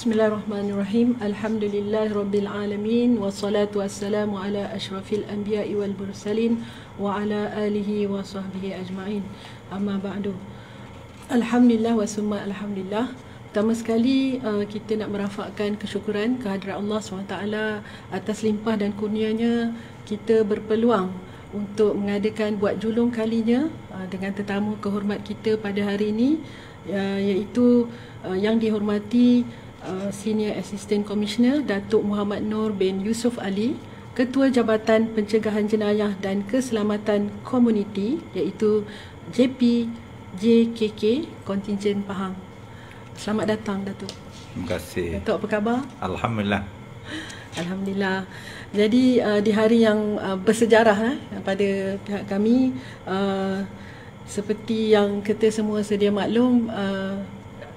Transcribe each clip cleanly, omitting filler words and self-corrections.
Bismillahirrahmanirrahim. Alhamdulillahirabbil alamin wassalatu wassalamu ala asyrafil anbiya'i wal mursalin wa ala alihi wa sahbihi ajma'in. Amma ba'du. Alhamdulillah wa summa alhamdulillah. Pertama sekali kita nak merafakkan kesyukuran kehadrat Allah SWT atas limpah dan kurnianya kita berpeluang untuk mengadakan buat julung kalinya dengan tetamu kehormat kita pada hari ini, iaitu yang dihormati Senior Assistant Commissioner Datuk Muhammad Noor bin Yusof Ali, Ketua Jabatan Pencegahan Jenayah dan Keselamatan Komuniti, iaitu JPJKK Kontingen Pahang. Selamat datang, Datuk. Terima kasih. Datuk, apa khabar? Alhamdulillah. Alhamdulillah. Jadi di hari yang bersejarah pada pihak kami, seperti yang kita semua sedia maklum,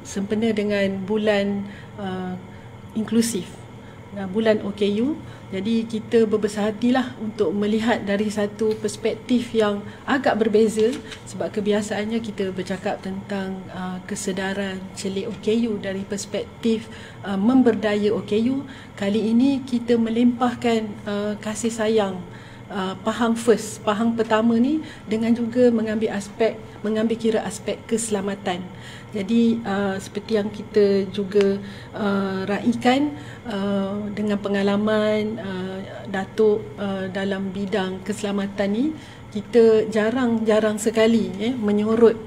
sempena dengan bulan inklusif, bulan OKU. Jadi kita berbesar hatilah untuk melihat dari satu perspektif yang agak berbeza, sebab kebiasaannya kita bercakap tentang kesedaran celik OKU dari perspektif memberdaya OKU. Kali ini kita melempahkan kasih sayang Pahang first, Pahang pertama ni, dengan juga mengambil kira aspek keselamatan. Jadi seperti yang kita juga raikan dengan pengalaman Datuk dalam bidang keselamatan ni, kita jarang sekali menyorot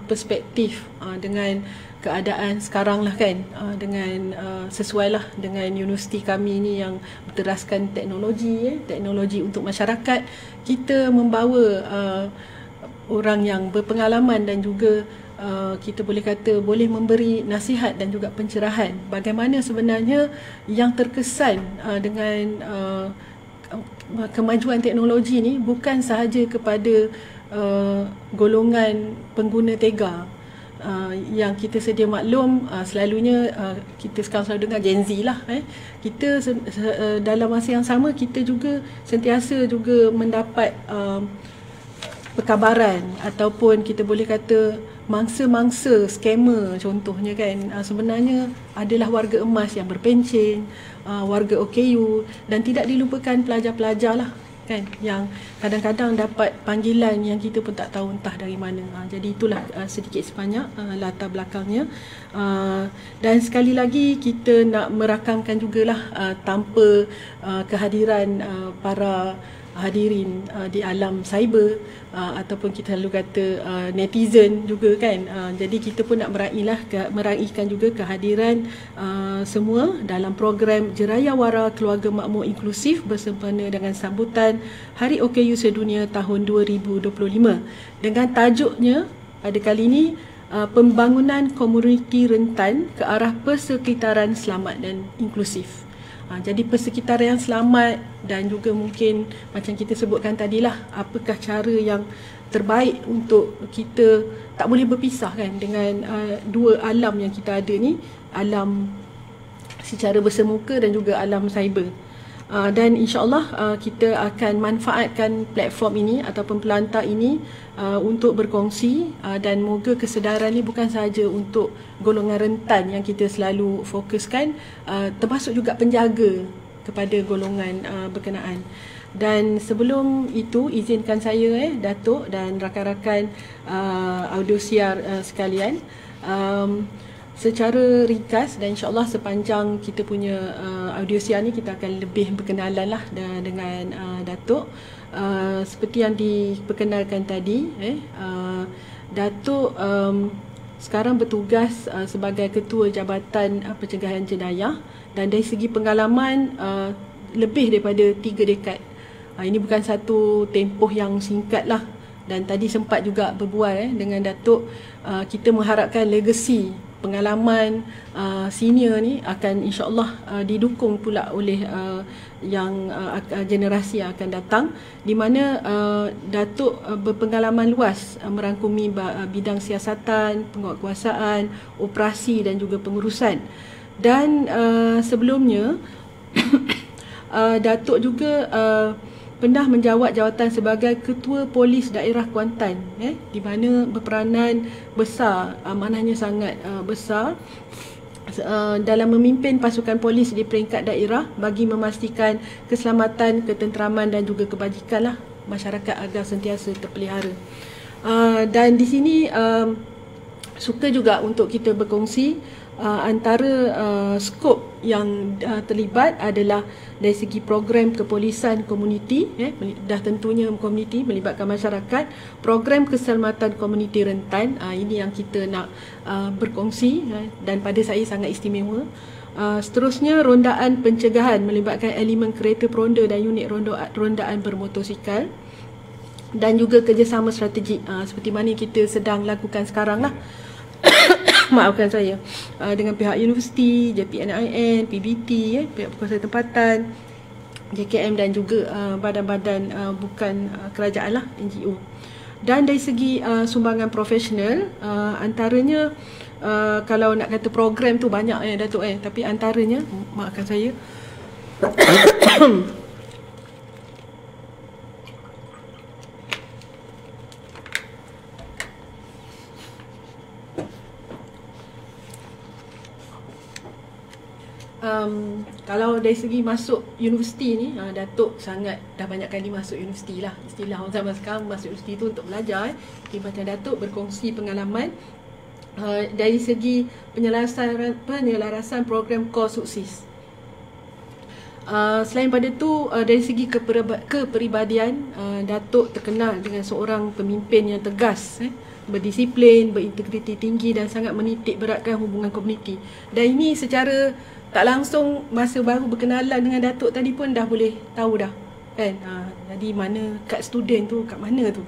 perspektif dengan keadaan sekarang lah kan, dengan sesuai lah dengan universiti kami ni yang berteraskan teknologi untuk masyarakat. Kita membawa orang yang berpengalaman dan juga kita boleh kata boleh memberi nasihat dan juga pencerahan bagaimana sebenarnya yang terkesan dengan kemajuan teknologi ni bukan sahaja kepada golongan pengguna tega. Yang kita sedia maklum, selalunya kita sekarang selalu dengar Gen Z lah. Kita dalam masa yang sama kita juga sentiasa juga mendapat perkabaran ataupun kita boleh kata mangsa-mangsa skamer contohnya kan, sebenarnya adalah warga emas yang berpencen, warga OKU, dan tidak dilupakan pelajar-pelajar lah kan, yang kadang-kadang dapat panggilan yang kita pun tak tahu entah dari mana. Jadi itulah sedikit sebanyak latar belakangnya. Dan sekali lagi kita nak merakamkan jugalah tanpa kehadiran para hadirin di alam cyber, ataupun kita selalu kata netizen juga kan. Jadi kita pun nak meraihkan juga kehadiran semua dalam program Jerayawara Keluarga Makmur Inklusif bersempena dengan sambutan Hari OKU Sedunia tahun 2025 dengan tajuknya pada kali ini Pembangunan Komuniti Rentan ke arah Persekitaran Selamat dan Inklusif. Jadi persekitaran yang selamat dan juga mungkin macam kita sebutkan tadilah, apakah cara yang terbaik untuk kita tak boleh berpisah kan dengan dua alam yang kita ada ni, alam secara bersemuka dan juga alam cyber. Dan insyaAllah kita akan manfaatkan platform ini ataupun pelantar ini untuk berkongsi, dan moga kesedaran ini bukan sahaja untuk golongan rentan yang kita selalu fokuskan, termasuk juga penjaga kepada golongan berkenaan. Dan sebelum itu, izinkan saya Datuk dan rakan-rakan audiosiar sekalian, secara ringkas dan insyaAllah sepanjang kita punya audiosiar ni kita akan lebih berkenalan lah dengan Datuk. Seperti yang diperkenalkan tadi, Datuk sekarang bertugas sebagai Ketua Jabatan Pencegahan Jenayah, dan dari segi pengalaman lebih daripada 3 dekad. Ini bukan satu tempoh yang singkat lah, dan tadi sempat juga berbual dengan Datuk. Kita mengharapkan legasi pengalaman senior ni akan insyaAllah didukung pula oleh yang generasi yang akan datang, di mana Datuk berpengalaman luas merangkumi bidang siasatan, penguatkuasaan, operasi dan juga pengurusan. Dan sebelumnya Datuk juga pernah menjawat jawatan sebagai Ketua Polis Daerah Kuantan, di mana berperanan besar, amanahnya sangat besar dalam memimpin pasukan polis di peringkat daerah bagi memastikan keselamatan, ketenteraman dan juga kebajikan lah masyarakat agar sentiasa terpelihara. Dan di sini suka juga untuk kita berkongsi antara skop yang terlibat adalah dari segi program kepolisan komuniti, dah tentunya komuniti melibatkan masyarakat, program keselamatan komuniti rentan, ini yang kita nak berkongsi dan pada saya sangat istimewa. Seterusnya rondaan pencegahan melibatkan elemen kereta peronda dan unit rondaan bermotosikal dan juga kerjasama strategik seperti mana kita sedang lakukan sekarang lah. Maafkan saya, dengan pihak universiti, JPNIN, PBT, pihak berkuasa tempatan, JKM dan juga badan-badan bukan kerajaan lah, NGO. Dan dari segi sumbangan profesional, antaranya kalau nak kata program tu banyak Datuk tapi antaranya, maafkan saya, kalau dari segi masuk universiti ni, Datuk dah banyak kali masuk universiti lah. Istilah orang zaman sekarang masuk universiti tu untuk belajar. Okay, macam Datuk berkongsi pengalaman dari segi penyelarasan program Core Sukses. Selain pada tu, dari segi kepribadian, Datuk terkenal dengan seorang pemimpin yang tegas, berdisiplin, berintegriti tinggi dan sangat menitik beratkan hubungan komuniti. Dan ini secara tak langsung masa baru berkenalan dengan Datuk tadi pun dah boleh tahu dah kan. Jadi mana kad student tu kat mana tu.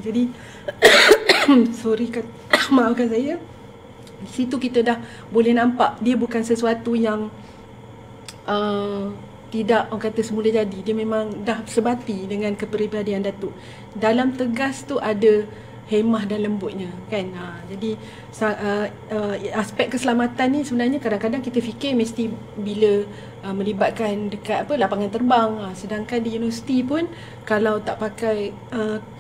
Jadi sorry maafkan saya. Di situ kita dah boleh nampak dia bukan sesuatu yang tidak orang kata semula jadi. Dia memang dah sebati dengan kepribadian Datuk. Dalam tegas tu ada hemah dan lembutnya kan. Jadi aspek keselamatan ni sebenarnya kadang-kadang kita fikir mesti bila melibatkan dekat lapangan terbang, sedangkan di universiti pun kalau tak pakai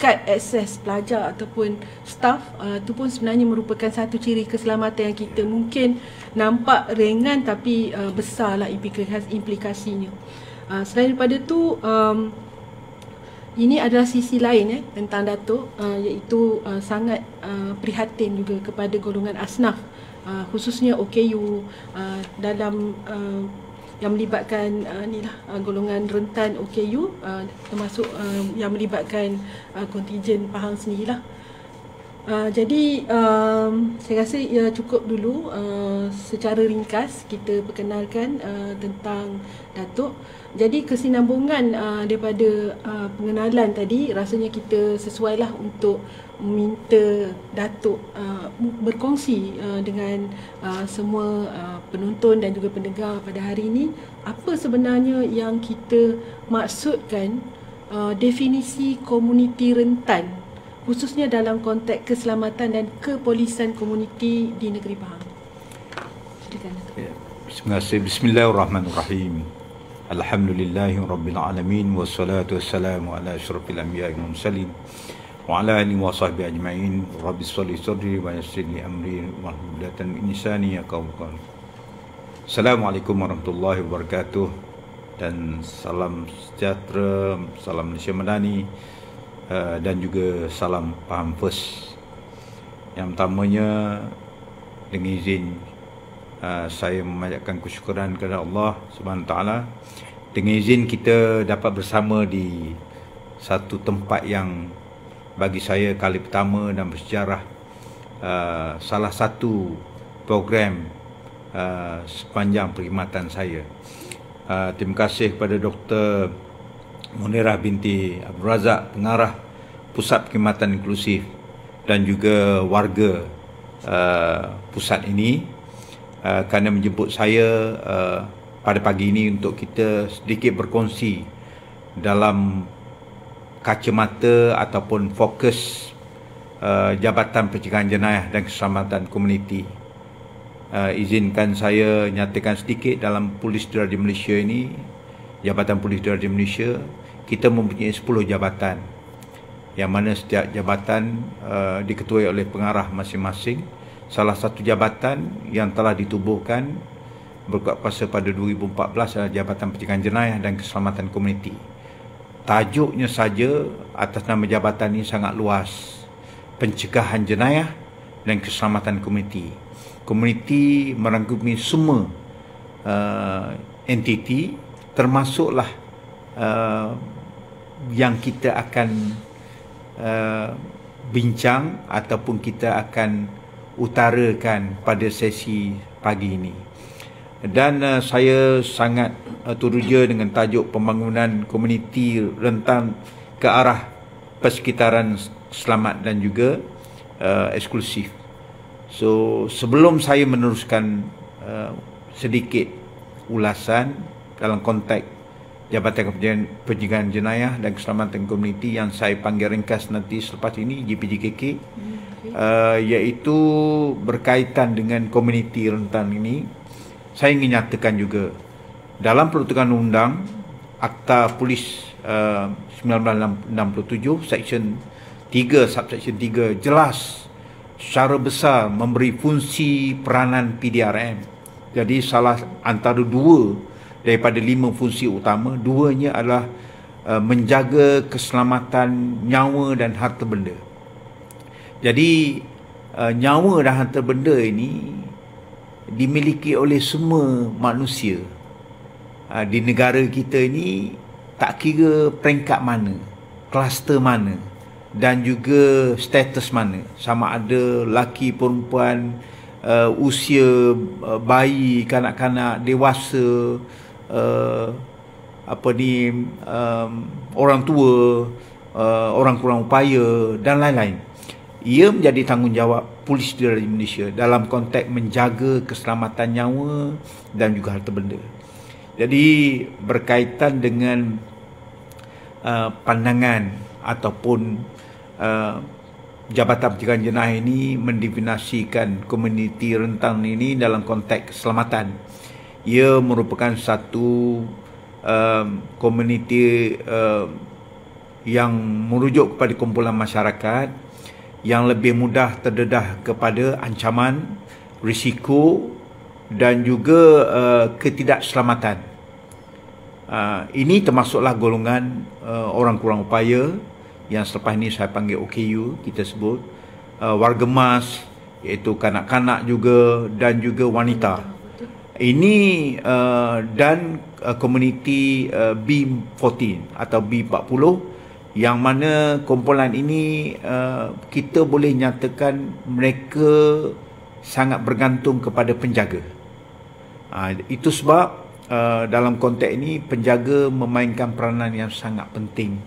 kad akses pelajar ataupun staff, tu pun sebenarnya merupakan satu ciri keselamatan yang kita mungkin nampak ringan tapi besarlah implikasinya. Selain daripada tu, ini adalah sisi lain tentang Datuk, iaitu sangat prihatin juga kepada golongan asnaf, khususnya OKU dalam yang melibatkan golongan rentan OKU, termasuk yang melibatkan kontijen Pahang sendirilah. Jadi saya rasa cukup dulu secara ringkas kita perkenalkan tentang Datuk. Jadi kesinambungan daripada pengenalan tadi, rasanya kita sesuailah untuk minta Datuk berkongsi dengan semua penonton dan juga pendengar pada hari ini, apa sebenarnya yang kita maksudkan definisi komuniti rentan, khususnya dalam konteks keselamatan dan kepolisan komuniti di negeri Pahang. Silakan. Terima kasih. Bismillahirrahmanirrahim. Alhamdulillahi rabbil alamin, wassalatu wassalamu ala asyrafil anbiya'i wal mursalin wa ala alihi wa sahbihi ajma'in. Rabbi shalli sadri wa yassir li amri wahlul 'uqdatam min lisani yafqahu qawli. Assalamualaikum warahmatullahi wabarakatuh, dan salam sejahtera, salam Malaysia Madani, dan juga salam Pahang First. Yang pertamanya, dengan izin saya memanjatkan kesyukuran kepada Allah Subhanahu Wa Taala. Dengan izin kita dapat bersama di satu tempat yang bagi saya kali pertama dan bersejarah, salah satu program sepanjang perkhidmatan saya. Terima kasih kepada Dr. Munirah binti Abdul Razak, pengarah Pusat Perkhidmatan Inklusif, dan juga warga pusat ini kerana menjemput saya pada pagi ini untuk kita sedikit berkongsi dalam kacamata ataupun fokus Jabatan Pencegahan Jenayah dan Keselamatan Komuniti. Izinkan saya nyatakan sedikit, dalam Polis Diraja Malaysia ini, Jabatan Polis Diraja Malaysia, kita mempunyai 10 jabatan, yang mana setiap jabatan diketuai oleh pengarah masing-masing. salah satu jabatan yang telah ditubuhkan berkuat kuasa pada 2014 adalah Jabatan Pencegahan Jenayah dan Keselamatan Komuniti. Tajuknya saja atas nama jabatan ini sangat luas. Pencegahan jenayah dan keselamatan komuniti. Komuniti merangkumi semua entiti, termasuklah yang kita akan bincang ataupun kita akan utarakan pada sesi pagi ini. Dan saya sangat teruja dengan tajuk pembangunan komuniti rentan ke arah persekitaran selamat dan juga eksklusif. So sebelum saya meneruskan sedikit ulasan dalam konteks Jabatan Pencegahan Jenayah dan Keselamatan Komuniti yang saya panggil ringkas nanti selepas ini JPJKK, iaitu berkaitan dengan komuniti rentan ini. Saya ingin nyatakan juga dalam peruntukan undang Akta Polis 1967 Seksyen 3 Subseksyen 3 jelas secara besar memberi fungsi peranan PDRM. Jadi salah antara dua daripada 5 fungsi utama, duanya adalah menjaga keselamatan nyawa dan harta benda. Jadi nyawa dan harta benda ini dimiliki oleh semua manusia di negara kita ini, tak kira peringkat mana, kluster mana dan juga status mana, sama ada lelaki perempuan, usia bayi, kanak-kanak, dewasa, orang tua, orang kurang upaya dan lain-lain. Ia menjadi tanggungjawab polis di Malaysia dalam konteks menjaga keselamatan nyawa dan juga harta benda. Jadi berkaitan dengan pandangan ataupun Jabatan Pencegahan Jenayah ini mendefinisikan komuniti rentan ini dalam konteks keselamatan. Ia merupakan satu komuniti yang merujuk kepada kumpulan masyarakat yang lebih mudah terdedah kepada ancaman, risiko dan juga ketidakselamatan. Ini termasuklah golongan orang kurang upaya yang selepas ini saya panggil OKU, kita sebut warga emas, iaitu kanak-kanak juga dan juga wanita. Ini dan komuniti B14 atau B40, yang mana kumpulan ini kita boleh nyatakan mereka sangat bergantung kepada penjaga. Itu sebab dalam konteks ini penjaga memainkan peranan yang sangat penting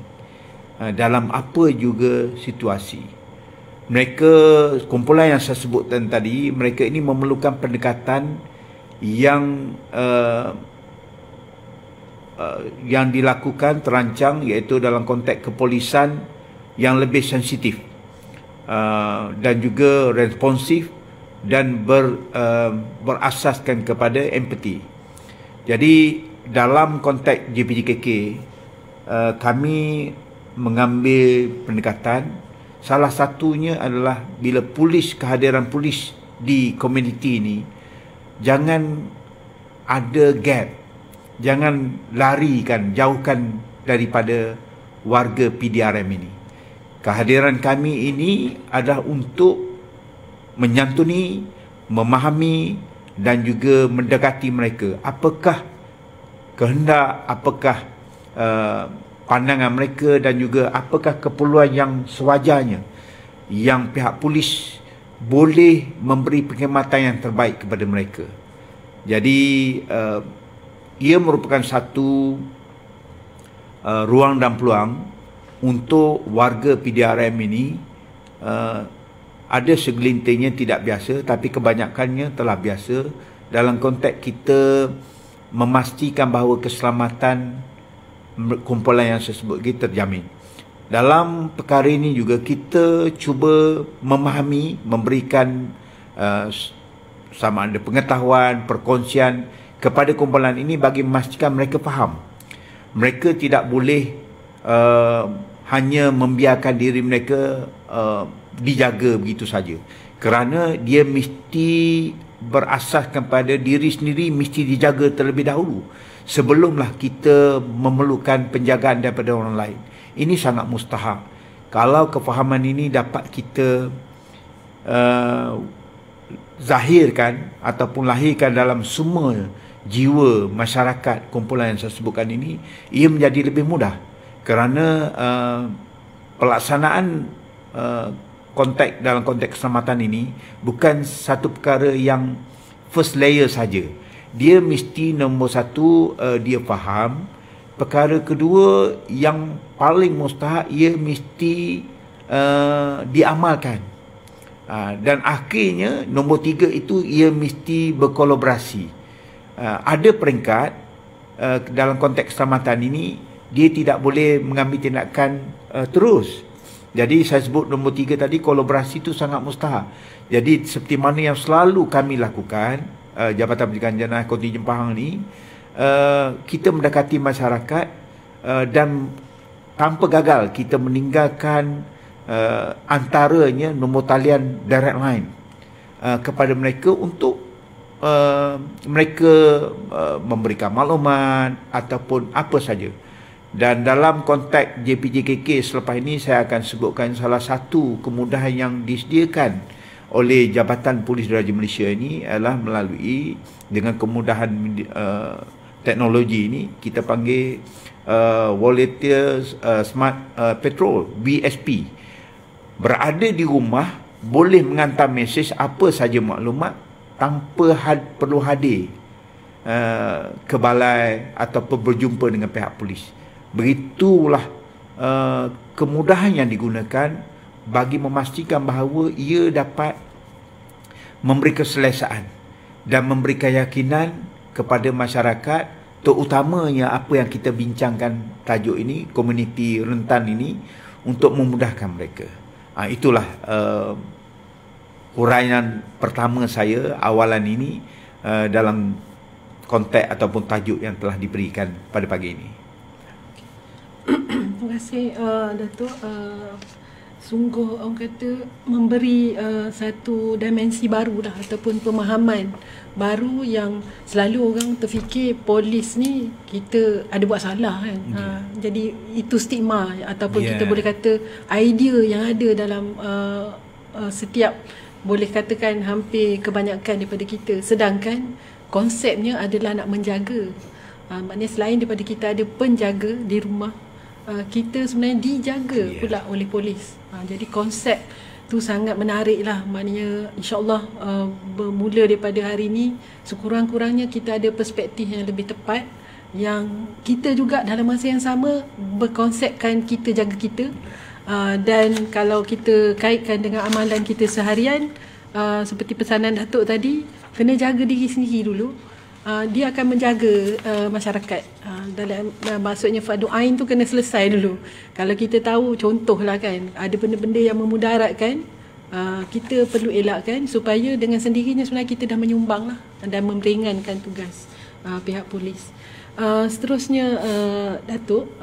dalam apa juga situasi. Mereka, kumpulan yang saya sebutkan tadi, mereka ini memerlukan pendekatan yang dilakukan, terancang, iaitu dalam konteks kepolisan yang lebih sensitif dan juga responsif dan berasaskan kepada empati. Jadi dalam konteks JPJKK, kami mengambil pendekatan, salah satunya adalah bila kehadiran polis di komuniti ini, jangan ada gap, jangan larikan, jauhkan daripada warga PDRM ini. Kehadiran kami ini adalah untuk menyantuni, memahami dan juga mendekati mereka. Apakah kehendak, apakah pandangan mereka dan juga apakah keperluan yang sewajarnya yang pihak polis boleh memberi perkhidmatan yang terbaik kepada mereka. Jadi ia merupakan satu ruang dan peluang untuk warga PDRM ini. Ada segelintirnya tidak biasa, tapi kebanyakannya telah biasa dalam konteks kita memastikan bahawa keselamatan kumpulan yang saya sebut kita terjamin. Dalam perkara ini juga kita cuba memahami, memberikan sama ada pengetahuan, perkongsian kepada kumpulan ini bagi memastikan mereka faham. Mereka tidak boleh hanya membiarkan diri mereka dijaga begitu saja. kerana dia mesti berasaskan pada diri sendiri, mesti dijaga terlebih dahulu sebelumlah kita memerlukan penjagaan daripada orang lain. Ini sangat mustahak. Kalau kefahaman ini dapat kita zahirkan ataupun lahirkan dalam semua jiwa masyarakat kumpulan yang saya sebutkan ini, ia menjadi lebih mudah kerana pelaksanaan konteks dalam konteks keselamatan ini bukan satu perkara yang first layer saja. Dia mesti nombor satu, dia faham. Perkara kedua yang paling mustahak, ia mesti diamalkan. Dan akhirnya nombor tiga itu, ia mesti berkolaborasi. Ada peringkat dalam konteks keselamatan ini, dia tidak boleh mengambil tindakan terus. Jadi saya sebut nombor tiga tadi, kolaborasi itu sangat mustahak. Jadi seperti mana yang selalu kami lakukan, Jabatan Pencegahan Jenayah Kontingen Pahang ni, kita mendekati masyarakat dan tanpa gagal kita meninggalkan antaranya nombor talian direct line kepada mereka untuk mereka memberikan maklumat ataupun apa saja. Dan dalam konteks JPJKK selepas ini, saya akan sebutkan salah satu kemudahan yang disediakan oleh Jabatan Polis Diraja Malaysia ini adalah melalui dengan kemudahan teknologi ini, kita panggil Volunteer Smart Patrol, VSP. Berada di rumah boleh menghantar mesej apa saja maklumat tanpa perlu hadir ke balai ataupun berjumpa dengan pihak polis. Begitulah kemudahan yang digunakan bagi memastikan bahawa ia dapat memberi keselesaan dan memberi keyakinan kepada masyarakat, terutamanya apa yang kita bincangkan tajuk ini, komuniti rentan ini, untuk memudahkan mereka. Itulah huraian pertama saya awalan ini dalam konteks ataupun tajuk yang telah diberikan pada pagi ini. Terima kasih Datuk. Sungguh orang kata memberi satu dimensi baru lah, ataupun pemahaman baru yang selalu orang terfikir polis ni kita ada buat salah kan. Jadi itu stigma ataupun kita boleh kata idea yang ada dalam setiap, boleh katakan hampir kebanyakan daripada kita. Sedangkan konsepnya adalah nak menjaga. Maknanya selain daripada kita ada penjaga di rumah, kita sebenarnya dijaga pula oleh polis. Jadi konsep tu sangat menarik lah. Maknanya insyaAllah bermula daripada hari ini, sekurang-kurangnya kita ada perspektif yang lebih tepat, yang kita juga dalam masa yang sama berkonsepkan kita jaga kita. Dan kalau kita kaitkan dengan amalan kita seharian, seperti pesanan Datuk tadi, kena jaga diri sendiri dulu. Dia akan menjaga masyarakat. Dalam maksudnya fardu ain tu kena selesai dulu. Kalau kita tahu, contohlah kan, ada benda-benda yang memudaratkan, kita perlu elakkan supaya dengan sendirinya sebenarnya kita dah menyumbang lah dan meringankan tugas pihak polis. Seterusnya Datuk,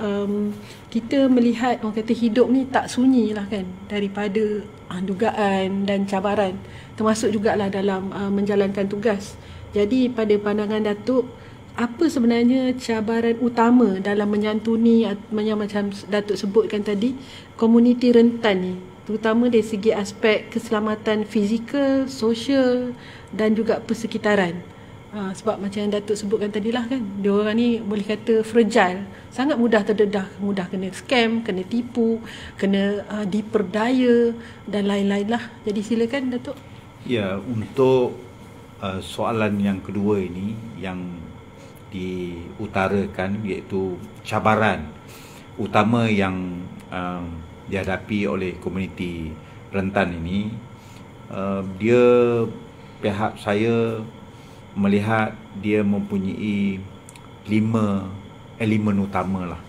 kita melihat orang kata hidup ni tak sunyi lah kan, daripada dugaan dan cabaran, termasuk jugalah dalam menjalankan tugas. Jadi pada pandangan Datuk, apa sebenarnya cabaran utama dalam menyantuni yang macam Datuk sebutkan tadi, komuniti rentan ni, terutama dari segi aspek keselamatan fizikal, sosial dan juga persekitaran? Sebab macam yang Datuk sebutkan tadi lah kan, dia orang ni boleh kata fragile, sangat mudah terdedah, mudah kena scam, kena tipu, kena diperdaya dan lain-lain lah. Jadi silakan Datuk. Ya, untuk soalan yang kedua ini yang diutarakan, iaitu cabaran utama yang dihadapi oleh komuniti rentan ini, dia, pihak saya melihat dia mempunyai 5 elemen utama lah,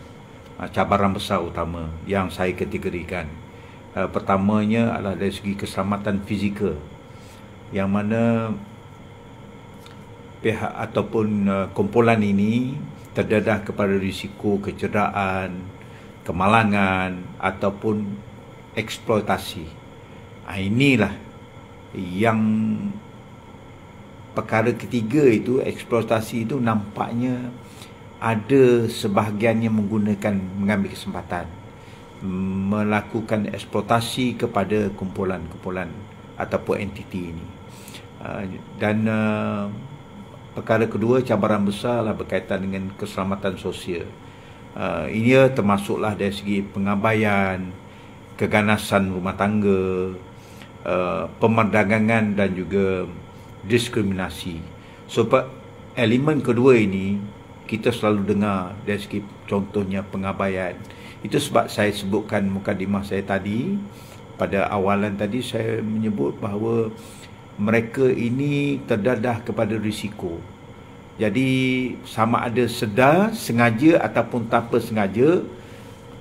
cabaran besar utama yang saya kategorikan. Pertamanya adalah dari segi keselamatan fizikal, yang mana pihak ataupun kumpulan ini terdedah kepada risiko kecederaan, kemalangan ataupun eksploitasi. Inilah Yang perkara ketiga itu, eksploitasi itu, nampaknya ada sebahagiannya mengambil kesempatan melakukan eksploitasi kepada kumpulan-kumpulan ataupun entiti ini. Dan perkara kedua, cabaran besarlah berkaitan dengan keselamatan sosial. Ini termasuklah dari segi pengabaian, keganasan rumah tangga, pemerdagangan dan juga diskriminasi. Sebab elemen kedua ini kita selalu dengar dari segi contohnya pengabaian. Itu sebab saya sebutkan mukadimah saya tadi, pada awalan tadi saya menyebut bahawa mereka ini terdadah kepada risiko. Jadi sama ada sedar, sengaja ataupun tanpa sengaja,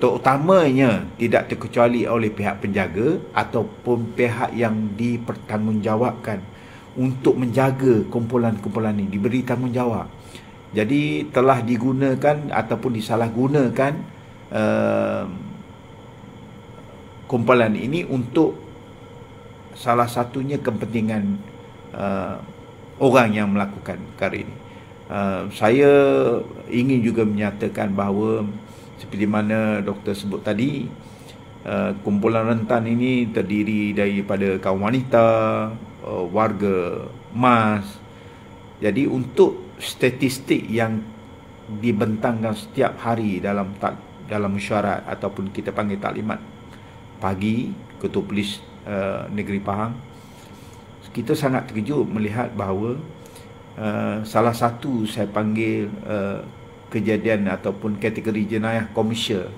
terutamanya tidak terkecuali oleh pihak penjaga ataupun pihak yang dipertanggungjawabkan untuk menjaga kumpulan-kumpulan ini, diberi tanggungjawab. Jadi telah digunakan ataupun disalahgunakan kumpulan ini untuk salah satunya kepentingan orang yang melakukan perkara ini. Saya ingin juga menyatakan bahawa seperti mana doktor sebut tadi, kumpulan rentan ini terdiri daripada kaum wanita, warga emas. Jadi untuk statistik yang dibentangkan setiap hari dalam mesyuarat ataupun kita panggil taklimat pagi Ketua Polis Negeri Pahang, kita sangat terkejut melihat bahawa salah satu saya panggil kejadian ataupun kategori jenayah komersial,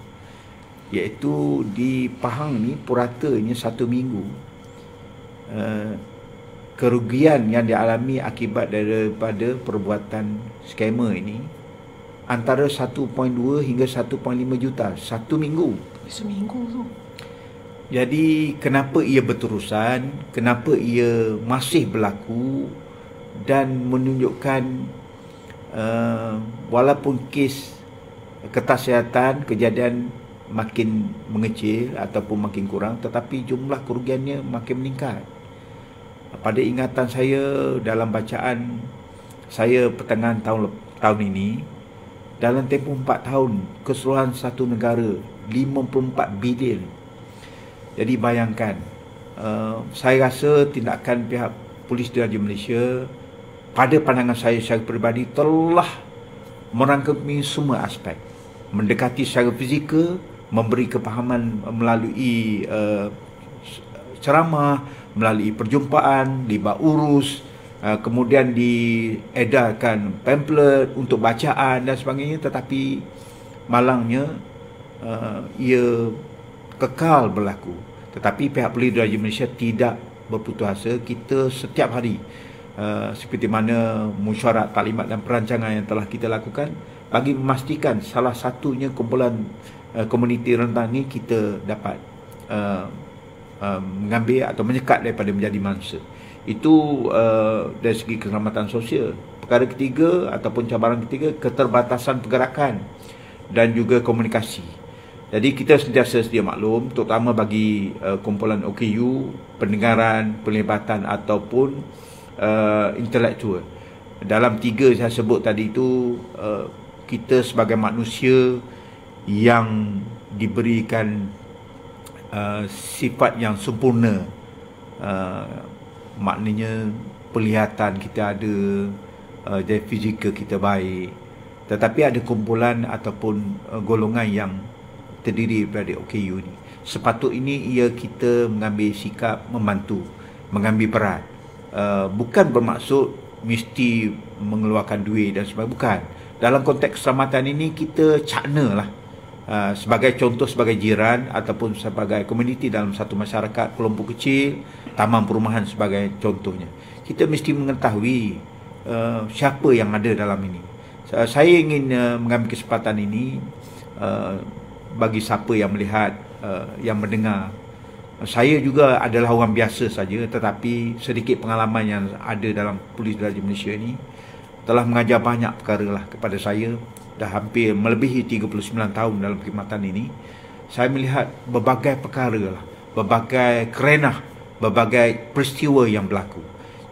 iaitu di Pahang ni puratanya 1 minggu kerugian yang dialami akibat daripada perbuatan skamer ini antara 1.2 hingga 1.5 juta 1 minggu. Seminggu tu. Jadi kenapa ia berterusan, kenapa ia masih berlaku, dan menunjukkan walaupun kes kesihatan kejadian makin mengecil ataupun makin kurang, tetapi jumlah kerugiannya makin meningkat. Pada ingatan saya dalam bacaan saya pertengahan tahun ini, dalam tempoh 4 tahun keseluruhan satu negara 54 bilion. Jadi bayangkan, saya rasa tindakan pihak Polis Diraja Malaysia pada pandangan saya secara peribadi telah merangkumi semua aspek, mendekati secara fizikal, memberi kepahaman melalui ceramah, melalui perjumpaan, libat urus, kemudian diedarkan pamphlet untuk bacaan dan sebagainya. Tetapi malangnya ia kekal berlaku. Tetapi pihak Polis Diraja Malaysia tidak berputus asa. Kita setiap hari seperti mana mesyuarat, taklimat dan perancangan yang telah kita lakukan bagi memastikan salah satunya kumpulan komuniti rentan ini kita dapat mengambil atau menyekat daripada menjadi mangsa. Itu dari segi keselamatan sosial. Perkara ketiga ataupun cabaran ketiga, keterbatasan pergerakan dan juga komunikasi. Jadi kita sentiasa sedia maklum, terutama bagi kumpulan OKU, pendengaran, pelibatan ataupun intelektual. Dalam 3 saya sebut tadi itu, kita sebagai manusia yang diberikan sifat yang sempurna, maknanya penglihatan kita ada, dari fizikal kita baik, tetapi ada kumpulan ataupun golongan yang terdiri daripada OKU ni. Sepatutnya ia kita mengambil sikap membantu, mengambil peran. Bukan bermaksud mesti mengeluarkan duit dan sebagainya, bukan. Dalam konteks keselamatan ini kita cakna lah, sebagai contoh, sebagai jiran ataupun sebagai komuniti dalam satu masyarakat, kelompok kecil, taman perumahan sebagai contohnya. Kita mesti mengetahui siapa yang ada dalam ini. Saya ingin mengambil kesempatan ini bagi siapa yang melihat, yang mendengar. Saya juga adalah orang biasa saja, tetapi sedikit pengalaman yang ada dalam Polis Diraja Malaysia ini telah mengajar banyak perkara lah kepada saya. Dah hampir melebihi 39 tahun dalam perkhidmatan ini. Saya melihat berbagai perkara lah, berbagai kerenah berbagai peristiwa yang berlaku.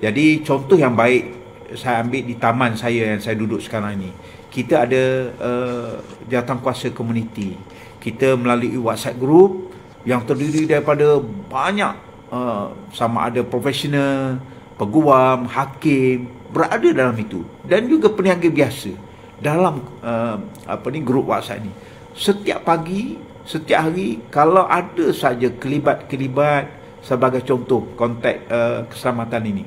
Jadi contoh yang baik saya ambil di taman saya yang saya duduk sekarang ini. Kita ada jawatankuasa komuniti. Kita melalui WhatsApp group yang terdiri daripada banyak sama ada profesional, peguam, hakim berada dalam itu, dan juga peniaga biasa dalam grup WhatsApp ni. Setiap pagi, setiap hari, kalau ada saja kelibat sebagai contoh kontak keselamatan ini,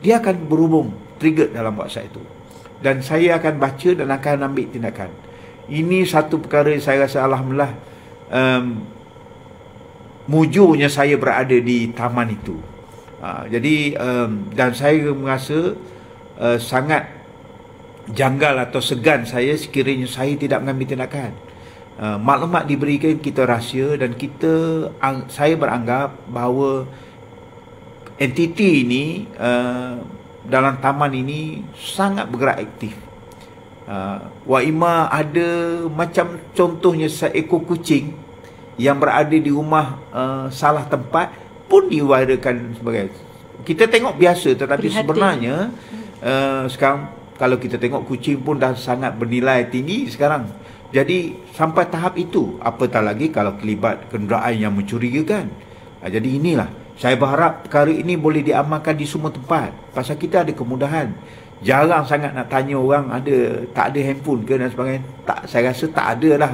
dia akan berhubung, trigger dalam WhatsApp itu, dan saya akan baca dan akan ambil tindakan. Ini satu perkara yang saya rasa alhamdulillah, mujurnya saya berada di taman itu. Jadi dan saya merasa sangat janggal atau segan saya sekiranya saya tidak mengambil tindakan. Maklumat diberikan kita rahsia, dan saya beranggap bahawa entiti ini dalam taman ini sangat bergerak aktif. Wa ima ada macam contohnya seekor kucing yang berada di rumah salah tempat pun diwairakan sebagai, kita tengok biasa, tetapi sebenarnya sekarang kalau kita tengok kucing pun dah sangat bernilai tinggi sekarang. Jadi sampai tahap itu, apatah lagi kalau kelibat kenderaan yang mencurigakan. Jadi inilah, saya berharap perkara ini boleh diamalkan di semua tempat. Pasal kita ada kemudahan. Jarang sangat nak tanya orang tak ada handphone ke dan sebagainya. Saya rasa tak ada lah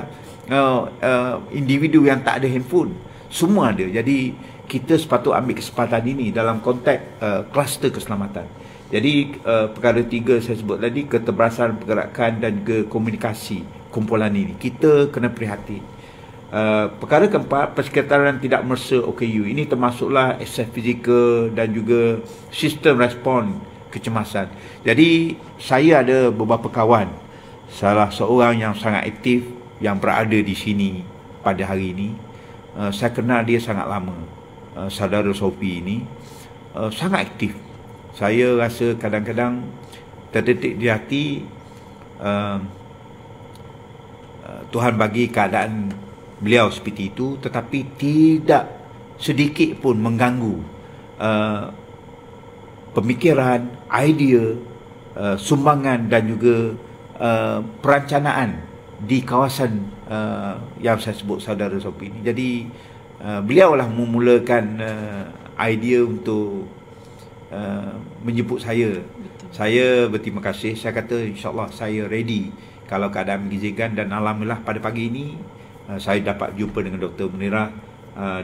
individu yang tak ada handphone. Semua ada. Jadi kita sepatutnya ambil kesempatan ini dalam konteks kluster keselamatan. Jadi perkara 3 saya sebut tadi, keterberasan pergerakan dan ke komunikasi kumpulan ini, kita kena prihatin. Perkara keempat, persekitaran tidak merasa OKU. Ini termasuklah akses fizikal dan juga sistem respon kecemasan. Jadi saya ada beberapa kawan, salah seorang yang sangat aktif yang berada di sini pada hari ini. Saya kenal dia sangat lama. Saudara Sofi ini sangat aktif. Saya rasa kadang-kadang terdetik di hati, Tuhan bagi keadaan beliau seperti itu, tetapi tidak sedikit pun mengganggu pemikiran, idea, sumbangan dan juga perancanaan di kawasan yang saya sebut saudara Sofi ini. Jadi beliaulah memulakan idea untuk menjemput saya. Betul. Saya berterima kasih. Saya kata insyaAllah saya ready kalau keadaan mengizinkan, dan alhamdulillah pada pagi ini saya dapat jumpa dengan Dr. Munirah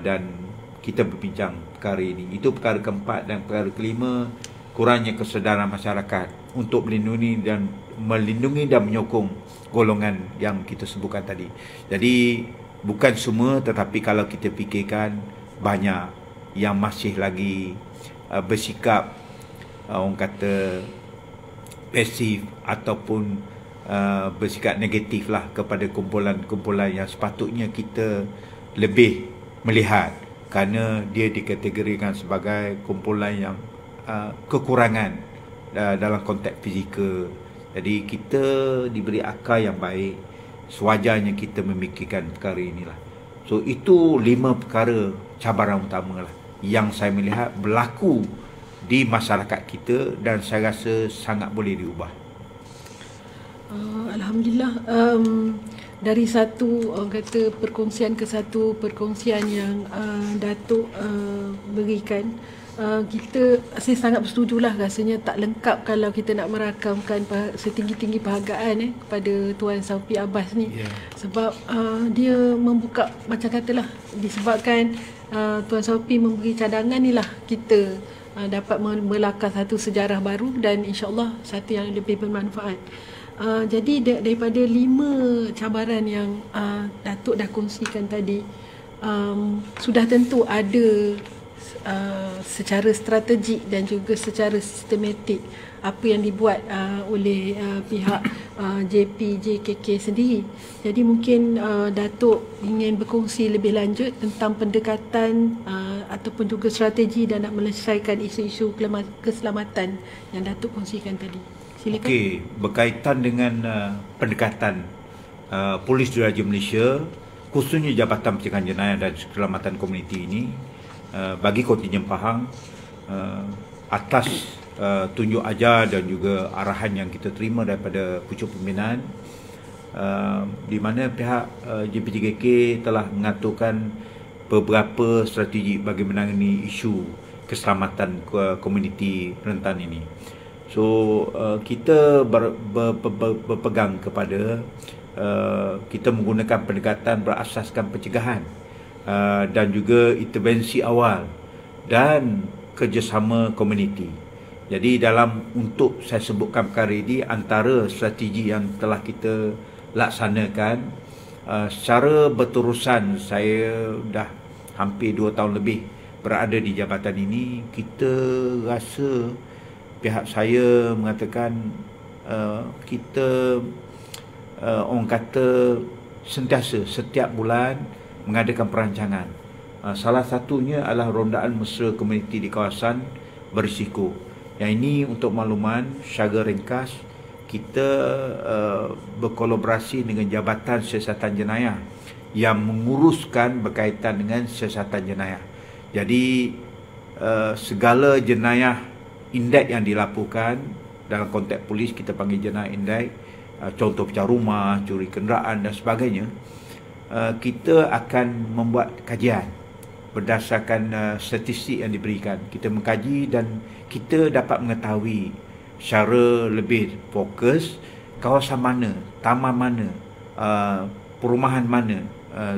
dan kita berbincang perkara ini. Itu perkara keempat. Dan perkara kelima, kurangnya kesedaran masyarakat untuk melindungi dan menyokong golongan yang kita sebutkan tadi. Jadi bukan semua, tetapi kalau kita fikirkan, banyak yang masih lagi bersikap orang kata pasif ataupun bersikap negatif lah kepada kumpulan-kumpulan yang sepatutnya kita lebih melihat, kerana dia dikategorikan sebagai kumpulan yang kekurangan dalam konteks fizikal. Jadi kita diberi akal yang baik, sewajarnya kita memikirkan perkara inilah. So itu 5 perkara cabaran utama lah yang saya melihat berlaku di masyarakat kita, dan saya rasa sangat boleh diubah. Alhamdulillah, dari satu orang kata perkongsian ke satu perkongsian yang Datuk berikan, saya sangat bersetujulah. Rasanya tak lengkap kalau kita nak merakamkan setinggi-tinggi penghargaan kepada Tuan Sofi Abbas ni. Sebab dia membuka, macam katalah, disebabkan Tuan Sofi memberi cadangan ni lah, kita dapat melakar satu sejarah baru dan insyaAllah satu yang lebih bermanfaat. Jadi daripada 5 cabaran yang Datuk dah kongsikan tadi, sudah tentu ada secara strategik dan juga secara sistematik apa yang dibuat oleh pihak JP JKK sendiri. Jadi mungkin Datuk ingin berkongsi lebih lanjut tentang pendekatan ataupun juga strategi dan nak menyelesaikan isu-isu keselamatan yang Datuk kongsikan tadi. Silakan. Okey, berkaitan dengan pendekatan Polis Diraja Malaysia, khususnya Jabatan Pencegahan Jenayah dan Keselamatan Komuniti ini, bagi kontingen Pahang atas tunjuk ajar dan juga arahan yang kita terima daripada pucuk pembinaan, di mana pihak JP3K telah mengaturkan beberapa strategi bagi menangani isu keselamatan komuniti rentan ini. So kita berpegang kepada kita menggunakan pendekatan berasaskan pencegahan dan juga intervensi awal dan kerjasama komuniti. Jadi untuk saya sebutkan perkara ini, antara strategi yang telah kita laksanakan secara berterusan, saya dah hampir 2 tahun lebih berada di jabatan ini, kita rasa pihak saya mengatakan kita orang kata sentiasa setiap bulan mengadakan perancangan. Salah satunya adalah rondaan mesra komuniti di kawasan berisiko. Yang ini untuk makluman secara ringkas, kita berkolaborasi dengan Jabatan Siasatan Jenayah yang menguruskan berkaitan dengan siasatan jenayah. Jadi segala jenayah indeks yang dilaporkan dalam konteks polis, kita panggil jenayah indeks, contoh pecah rumah, curi kenderaan dan sebagainya, kita akan membuat kajian berdasarkan statistik yang diberikan. Kita mengkaji dan kita dapat mengetahui secara lebih fokus kawasan mana, taman mana, perumahan mana,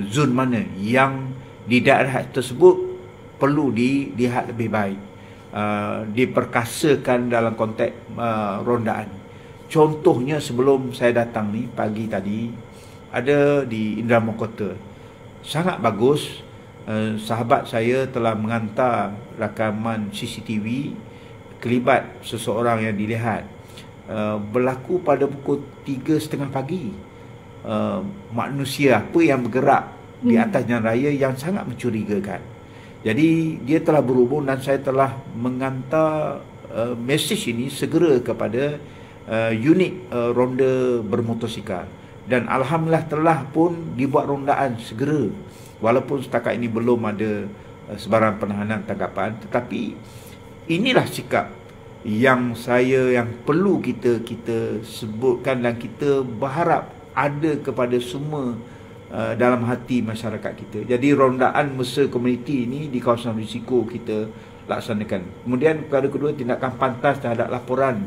zon mana yang di daerah tersebut perlu dilihat lebih baik, diperkasakan dalam konteks rondaan. Contohnya sebelum saya datang ni pagi tadi, ada di Indramayu Kota, sangat bagus. Sahabat saya telah mengantar rakaman CCTV kelibat seseorang yang dilihat berlaku pada pukul 3:30 pagi. Manusia apa yang bergerak di atas jalan raya yang sangat mencurigakan. Jadi dia telah berhubung dan saya telah mengantar mesej ini segera kepada unit ronda bermotosikal, dan alhamdulillah telah pun dibuat rondaan segera. Walaupun setakat ini belum ada sebarang penahanan tangkapan, tetapi inilah sikap yang perlu kita sebutkan dan kita berharap ada kepada semua dalam hati masyarakat kita. Jadi rondaan mesra komuniti ini di kawasan risiko kita laksanakan. Kemudian perkara kedua, tindakan pantas terhadap laporan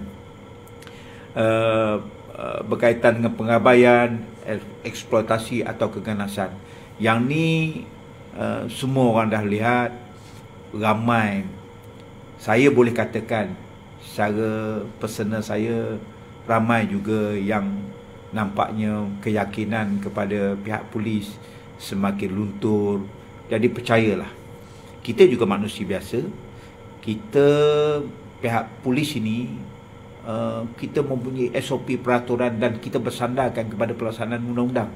berkaitan dengan pengabaian, eksploitasi atau keganasan. Yang ni semua orang dah lihat, ramai. Saya boleh katakan secara personal saya, ramai juga yang nampaknya keyakinan kepada pihak polis semakin luntur. Jadi percayalah, kita juga manusia biasa. Kita pihak polis ini kita mempunyai SOP peraturan dan kita bersandarkan kepada pelaksanaan undang-undang.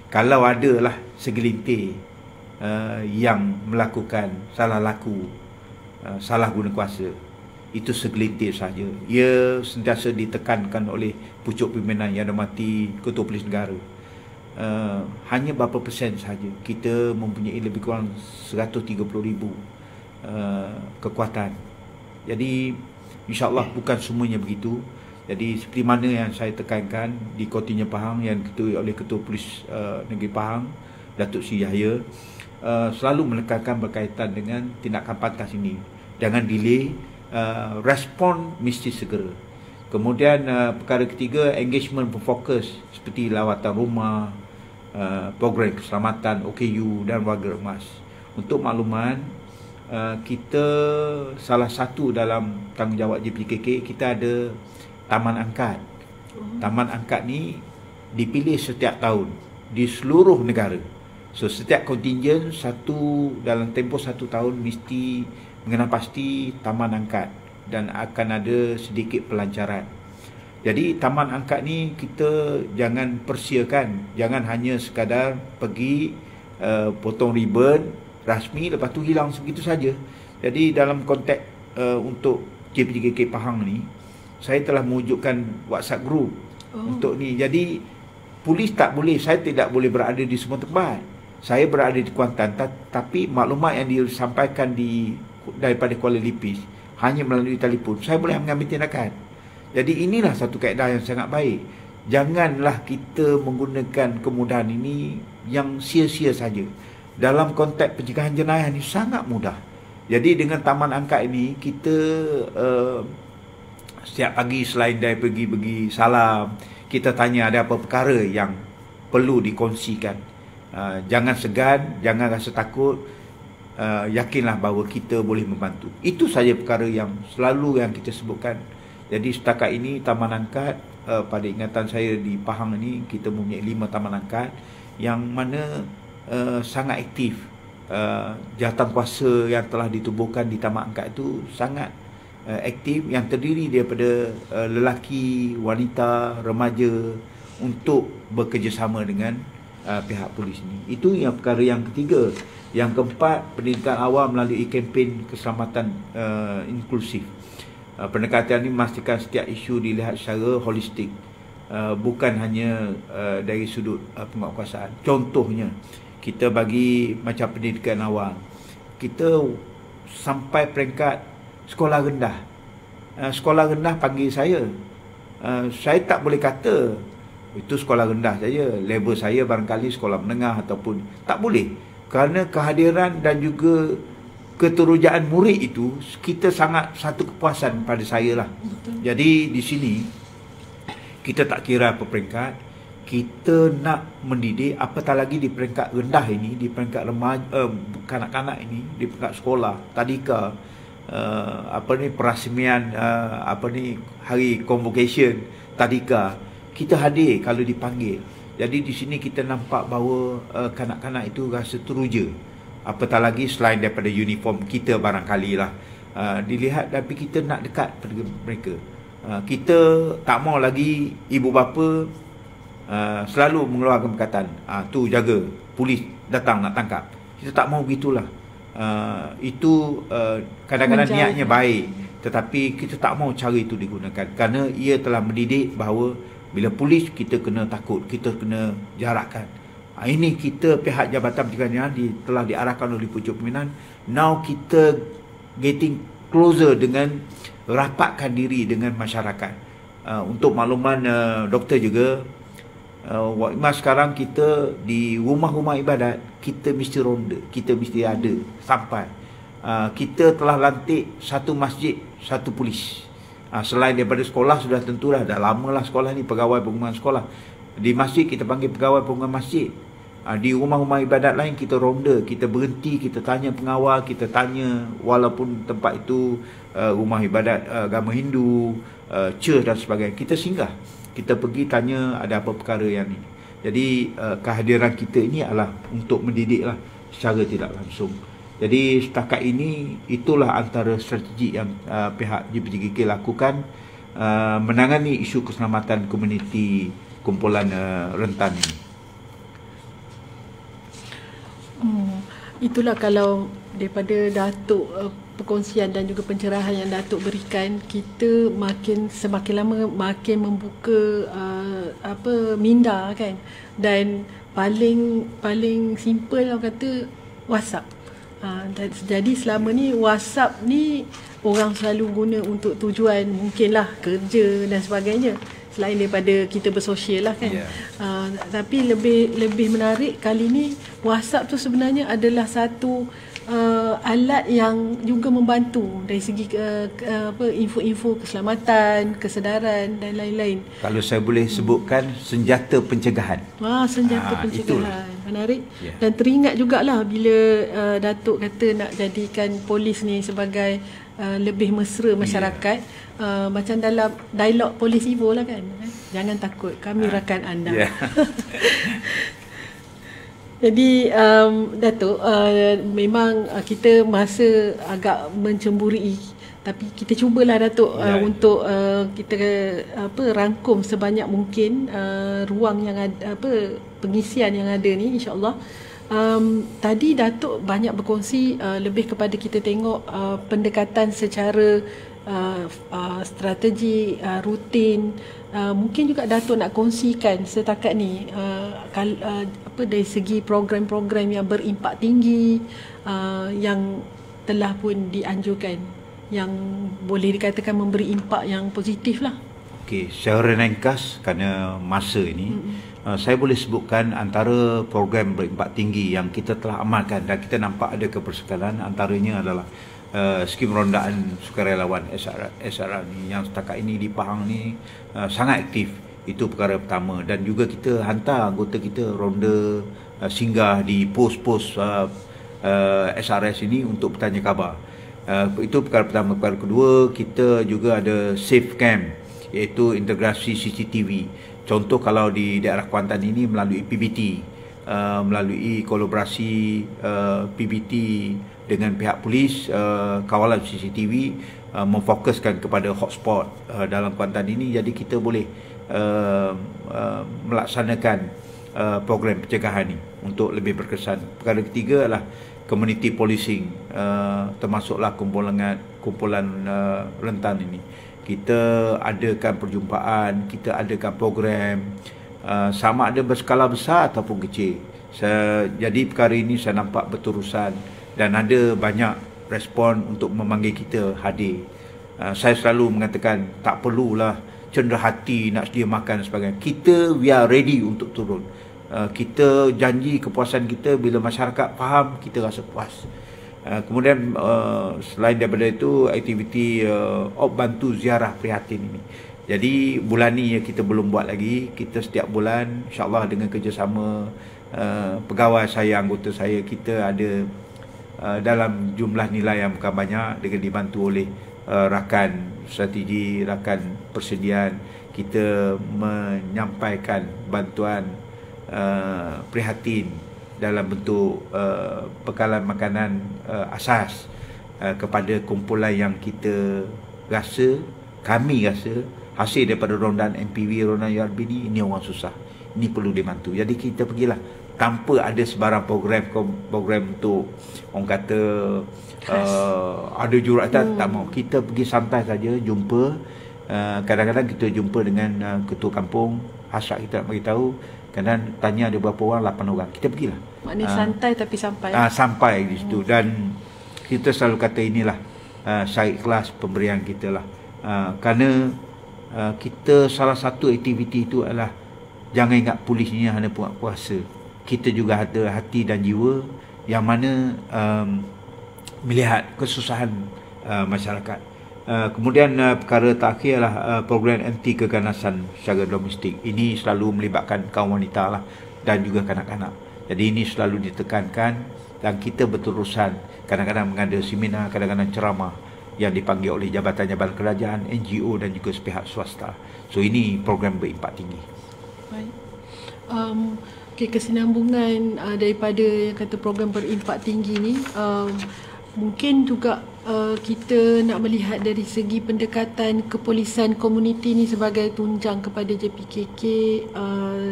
Kalau adalah segelintir yang melakukan salah laku, salah guna kuasa, itu segelintir saja. Ia sentiasa ditekankan oleh pucuk pimpinan yang dihormati Ketua Polis Negara. Hanya berapa persen saja. Kita mempunyai lebih kurang 130,000 kekuatan. Jadi insya-Allah bukan semuanya begitu. Jadi seperti mana yang saya tekankan di kontingen Pahang yang diketuai oleh Ketua Polis Negeri Pahang, Datuk Seri Yahya, selalu menekankan berkaitan dengan tindakan pantas ini. Jangan delay, respon mesti segera. Kemudian perkara ketiga, engagement berfokus seperti lawatan rumah, program keselamatan OKU dan warga emas. Untuk makluman, kita salah satu dalam tanggungjawab JP3K, kita ada Taman Angkat. Taman Angkat ni dipilih setiap tahun di seluruh negara. So setiap kontingen dalam tempoh 1 tahun mesti mengenal pasti Taman Angkat dan akan ada sedikit pelancaran. Jadi Taman Angkat ni kita jangan persiakan, jangan hanya sekadar pergi potong ribbon rasmi lepas tu hilang sebegitu saja. Jadi dalam konteks untuk JP3K Pahang ni, saya telah mewujudkan WhatsApp group untuk ni. Jadi polis tak boleh, saya tidak boleh berada di semua tempat. saya berada di Kuantan, tapi maklumat yang disampaikan daripada Kuala Lipis hanya melalui telefon, saya boleh mengambil tindakan. Jadi inilah satu kaedah yang sangat baik. Janganlah kita menggunakan kemudahan ini yang sia-sia saja. Dalam konteks pencegahan jenayah ini sangat mudah. Jadi dengan Taman Angkat ini, kita setiap pagi selain dari pergi salam, kita tanya ada apa perkara yang perlu dikongsikan. Jangan segan, jangan rasa takut, yakinlah bahawa kita boleh membantu. Itu saja perkara yang selalu yang kita sebutkan. Jadi setakat ini Taman Angkat, pada ingatan saya di Pahang ini, kita mempunyai 5 Taman Angkat yang mana sangat aktif. Jawatankuasa yang telah ditubuhkan di Taman Angkat itu sangat aktif, yang terdiri daripada lelaki, wanita, remaja untuk bekerjasama dengan pihak polis ini. Itu yang perkara yang ketiga. Yang keempat, pendidikan awam melalui kempen keselamatan inklusif. Pendekatan ini memastikan setiap isu dilihat secara holistik, bukan hanya dari sudut penguatkuasaan. Contohnya, kita bagi macam pendidikan awam, kita sampai peringkat sekolah rendah. Sekolah rendah panggil saya tak boleh kata itu sekolah rendah saja. Level saya barangkali sekolah menengah ataupun tak boleh. Kerana kehadiran dan juga keterujaan murid itu, kita sangat satu kepuasan pada saya lah. Betul. Jadi di sini kita tak kira apa peringkat, kita nak mendidik, apatah lagi di peringkat rendah ini, di peringkat remaja, kanak-kanak ini, di peringkat sekolah, tadika, perasmian, hari convocation tadika, kita hadir kalau dipanggil. Jadi di sini kita nampak bahawa kanak-kanak itu rasa teruja. Apatah lagi selain daripada uniform kita barangkali lah dilihat, tapi kita nak dekat pada mereka. Kita tak mau lagi ibu bapa selalu mengeluarkan perkataan, tu jaga, polis datang nak tangkap. Kita tak mau begitulah. Itu kadang-kadang niatnya baik, tetapi kita tak mau cara itu digunakan, kerana ia telah mendidik bahawa bila polis kita kena takut, kita kena jarakkan. Ini kita pihak Jabatan Pencegahan telah diarahkan oleh Pucuk Pimpinan. Now kita getting closer dengan rapatkan diri dengan masyarakat. Untuk makluman doktor juga, sekarang kita di rumah-rumah ibadat kita mesti ronda, kita mesti ada sampai. Kita telah lantik 1 masjid, 1 polis. Selain daripada sekolah, sudah tentulah dah lamalah sekolah ni, pegawai pengurusan sekolah. Di masjid kita panggil pegawai pengurusan masjid. Di rumah-rumah ibadat lain kita ronda, kita berhenti, kita tanya pengawal, kita tanya, walaupun tempat itu rumah ibadat agama Hindu, church dan sebagainya, kita singgah, kita pergi tanya ada apa perkara yang ini. Jadi kehadiran kita ini adalah untuk mendidik lah secara tidak langsung. Jadi setakat ini itulah antara strategi yang pihak JPJKK lakukan menangani isu keselamatan komuniti kumpulan rentan ini. Itulah kalau daripada Datuk perkongsian dan juga pencerahan yang Datuk berikan, kita semakin lama makin membuka minda kan. Dan paling simple orang kata WhatsApp. Jadi selama ni WhatsApp ni orang selalu guna untuk tujuan mungkinlah kerja dan sebagainya, selain daripada kita bersosial lah kan. Tapi lebih menarik kali ni, WhatsApp tu sebenarnya adalah satu alat yang juga membantu dari segi info-info keselamatan, kesedaran dan lain-lain. Kalau saya boleh sebutkan, senjata pencegahan. Senjata pencegahan. Menarik. Dan teringat jugalah bila Datuk kata nak jadikan polis ni sebagai lebih mesra masyarakat. Macam dalam dialog Polis Evo lah kan. Jangan takut, kami rakan anda. Jadi Datuk, memang kita masa agak mencemburi, tapi kita cubalah Datuk untuk kita rangkum sebanyak mungkin ruang yang ada, pengisian yang ada ni, insya-Allah. Tadi Datuk banyak berkongsi lebih kepada kita tengok pendekatan secara strategi rutin. Mungkin juga Datuk nak kongsikan setakat ni dari segi program-program yang berimpak tinggi yang telah pun dianjurkan, yang boleh dikatakan memberi impak yang positif lah. Okey, secara ringkas kerana masa ini, saya boleh sebutkan antara program berimpak tinggi yang kita telah amalkan dan kita nampak ada kepersekalan, antaranya adalah skim rondaan sukarelawan SRA ni yang setakat ini di Pahang ni sangat aktif. Itu perkara pertama. Dan juga kita hantar anggota kita ronda singgah di pos-pos SRS ini untuk bertanya khabar. Itu perkara pertama. Perkara kedua, kita juga ada safe cam, iaitu integrasi CCTV. Contoh kalau di daerah Kuantan ini melalui PBT, melalui kolaborasi PBT dengan pihak polis, kawalan CCTV memfokuskan kepada hotspot dalam Kuantan ini. Jadi kita boleh melaksanakan program pencegahan ini untuk lebih berkesan. Perkara ketiga adalah community policing, termasuklah kumpulan rentan ini. Kita adakan perjumpaan, kita adakan program, sama ada berskala besar ataupun kecil. Jadi perkara ini saya nampak berterusan dan ada banyak respon untuk memanggil kita hadir. Saya selalu mengatakan tak perlulah cenderah hati nak sedia makan dan sebagainya. Kita we are ready untuk turun. Kita janji kepuasan kita bila masyarakat faham, kita rasa puas. Kemudian selain daripada itu, aktiviti bantu ziarah prihatin ini. Jadi bulan ni kita belum buat lagi. Kita setiap bulan insya-Allah dengan kerjasama pegawai saya, anggota saya, kita ada dalam jumlah nilai yang bukan banyak, dengan dibantu oleh rakan strategi, rakan persediaan, kita menyampaikan bantuan prihatin dalam bentuk bekalan makanan asas kepada kumpulan yang kita rasa, kami rasa hasil daripada rondaan MPV, rondaan URB ini orang susah, ini perlu dibantu. Jadi kita pergilah tanpa ada sebarang program untuk orang kata ada juratan, tak mau. Kita pergi santai saja, jumpa. Kadang-kadang kita jumpa dengan ketua kampung, hasrat kita nak beritahu. Kadang tanya ada berapa orang, 8 orang. Kita pergilah. Maknanya santai tapi sampai. Sampai di situ. Dan kita selalu kata inilah syariat kelas pemberian kita lah. Kerana kita salah satu aktiviti itu adalah jangan ingat polis ni hanya buat kuasa. Kita juga ada hati dan jiwa yang mana melihat kesusahan masyarakat. Kemudian perkara terakhir adalah program anti keganasan secara domestik. Ini selalu melibatkan kaum wanita lah dan juga kanak-kanak. Jadi ini selalu ditekankan dan kita berterusan. Kadang-kadang mengada seminar, kadang-kadang ceramah yang dipanggil oleh jabatan-jabatan kerajaan, NGO dan juga sepihak swasta. So ini program berimpak tinggi. Baik. Okay, kesinambungan daripada yang kata program berimpak tinggi ni, mungkin juga kita nak melihat dari segi pendekatan kepolisian komuniti ni sebagai tunjang kepada JPKK,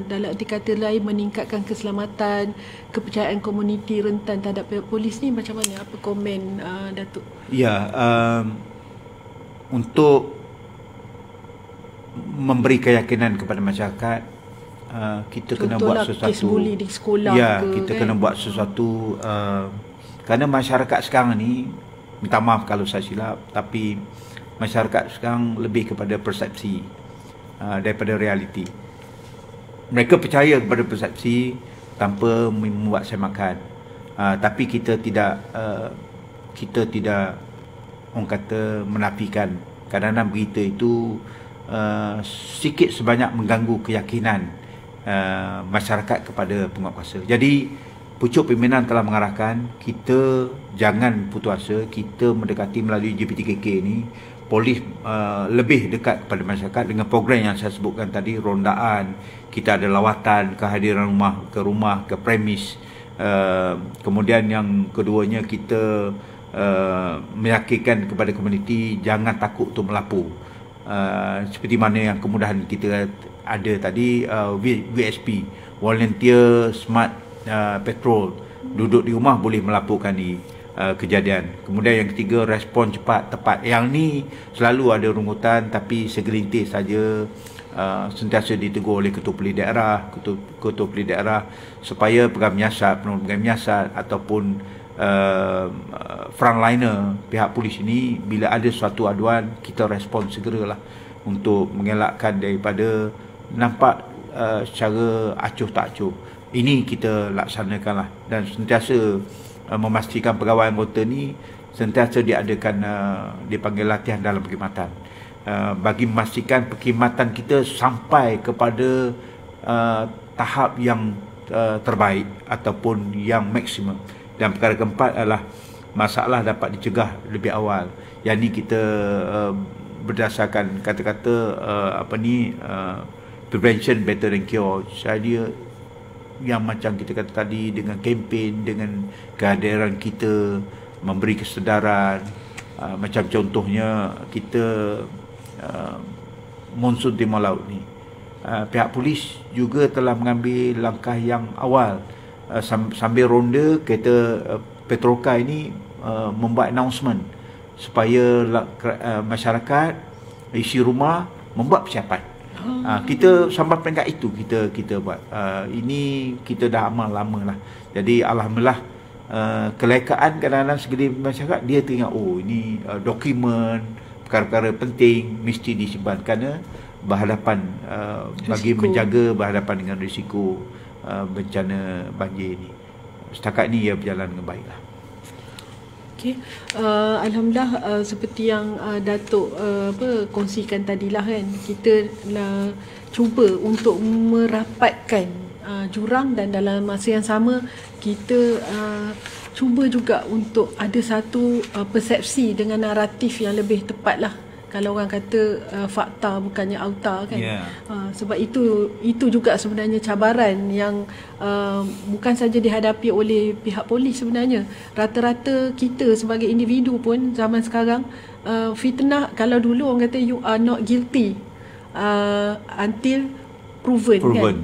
dalam arti kata lain meningkatkan keselamatan, kepercayaan komuniti rentan terhadap pihak polis ni. Macam mana, apa komen Datuk? Ya, untuk memberi keyakinan kepada masyarakat, kita kena buat sesuatu. Kes buli di sekolah kita kan? Kena buat sesuatu kerana masyarakat sekarang ni, minta maaf kalau saya silap, tapi masyarakat sekarang lebih kepada persepsi daripada realiti. Mereka percaya kepada persepsi tanpa membuat semakan. Tapi kita tidak orang kata menafikan. Kadang-kadang berita itu sikit sebanyak mengganggu keyakinan masyarakat kepada penguatkuasa. Jadi pucuk pimpinan telah mengarahkan kita jangan putus asa. Kita mendekati melalui JPKK ni, polis lebih dekat kepada masyarakat dengan program yang saya sebutkan tadi, rondaan, kita ada lawatan, kehadiran rumah ke premis. Kemudian yang keduanya, kita meyakinkan kepada komuniti jangan takut untuk melapor. Seperti mana yang kemudahan kita ada tadi, VSP, Volunteer Smart Patrol, duduk di rumah boleh melaporkan ni. kejadian. Kemudian yang ketiga, respon cepat, tepat. Yang ni selalu ada rungutan, tapi segelintir saja. Sentiasa ditegur oleh ketua polis daerah supaya pegang menyiasat ataupun frontliner pihak polis ini, bila ada suatu aduan, kita respon segeralah untuk mengelakkan daripada nampak secara acuh tak acuh. Ini kita laksanakanlah, dan sentiasa memastikan pegawai anggota ni sentiasa diadakan dipanggil latihan dalam perkhidmatan, bagi memastikan perkhidmatan kita sampai kepada tahap yang terbaik ataupun yang maksimum. Dan perkara keempat adalah masalah dapat dicegah lebih awal. Yang ni kita berdasarkan kata-kata prevention better than cure. Saya yang macam kita kata tadi, dengan kempen, dengan kehadiran kita memberi kesedaran, macam contohnya kita monsun timur laut ni, pihak polis juga telah mengambil langkah yang awal, sambil ronda kereta Petrokai ini membuat announcement supaya masyarakat isi rumah membuat persiapan. Kita sampai peringkat itu kita buat. Ini kita dah amal lama lah. Jadi alhamdulillah, kelekaan kadang-kadang segelintir masyarakat dia teringat, oh ini dokumen, perkara-perkara penting mesti disimpan, kerana berhadapan bagi menjaga berhadapan dengan risiko bencana banjir ini. Setakat ni ia berjalan dengan baiklah. Okey, alhamdulillah, seperti yang Datuk kongsikan tadilah kan, kita cuba untuk merapatkan jurang, dan dalam masa yang sama kita cuba juga untuk ada satu persepsi dengan naratif yang lebih tepat lah. Kalau orang kata fakta bukannya auta kan. Sebab itu juga sebenarnya cabaran yang bukan saja dihadapi oleh pihak polis sebenarnya. Rata-rata kita sebagai individu pun zaman sekarang, fitnah, kalau dulu orang kata you are not guilty until proven kan.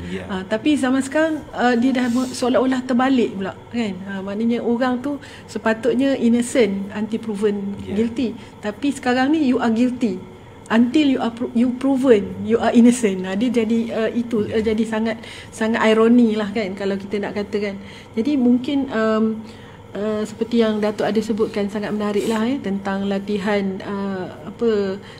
Tapi zaman sekarang dia dah seolah-olah terbalik pula kan. Maknanya orang tu sepatutnya innocent until proven guilty, tapi sekarang ni you are guilty until you proven you are innocent. Dia jadi itu jadi sangat ironi lah kan, kalau kita nak katakan. Jadi mungkin seperti yang Datuk ada sebutkan, sangat menarik lah tentang latihan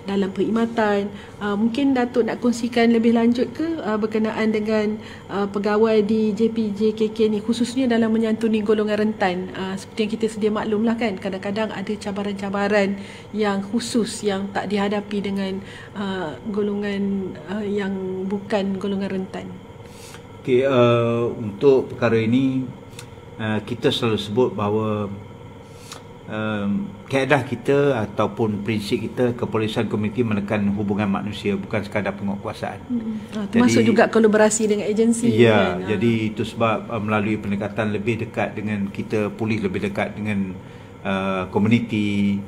dalam perkhidmatan. Mungkin Datuk nak kongsikan lebih lanjut ke berkenaan dengan pegawai di JPJKK ni, khususnya dalam menyantuni golongan rentan. Seperti yang kita sedia maklum lah kan, kadang-kadang ada cabaran-cabaran yang khusus yang tak dihadapi dengan golongan yang bukan golongan rentan. Okey, untuk perkara ini kita selalu sebut bahawa kaedah kita ataupun prinsip kita, kepolisian komuniti menekan hubungan manusia, bukan sekadar penguatkuasaan. Termasuk juga kolaborasi dengan agensi. Ya, kan? Jadi itu sebab melalui pendekatan lebih dekat dengan kita, polis lebih dekat dengan komuniti,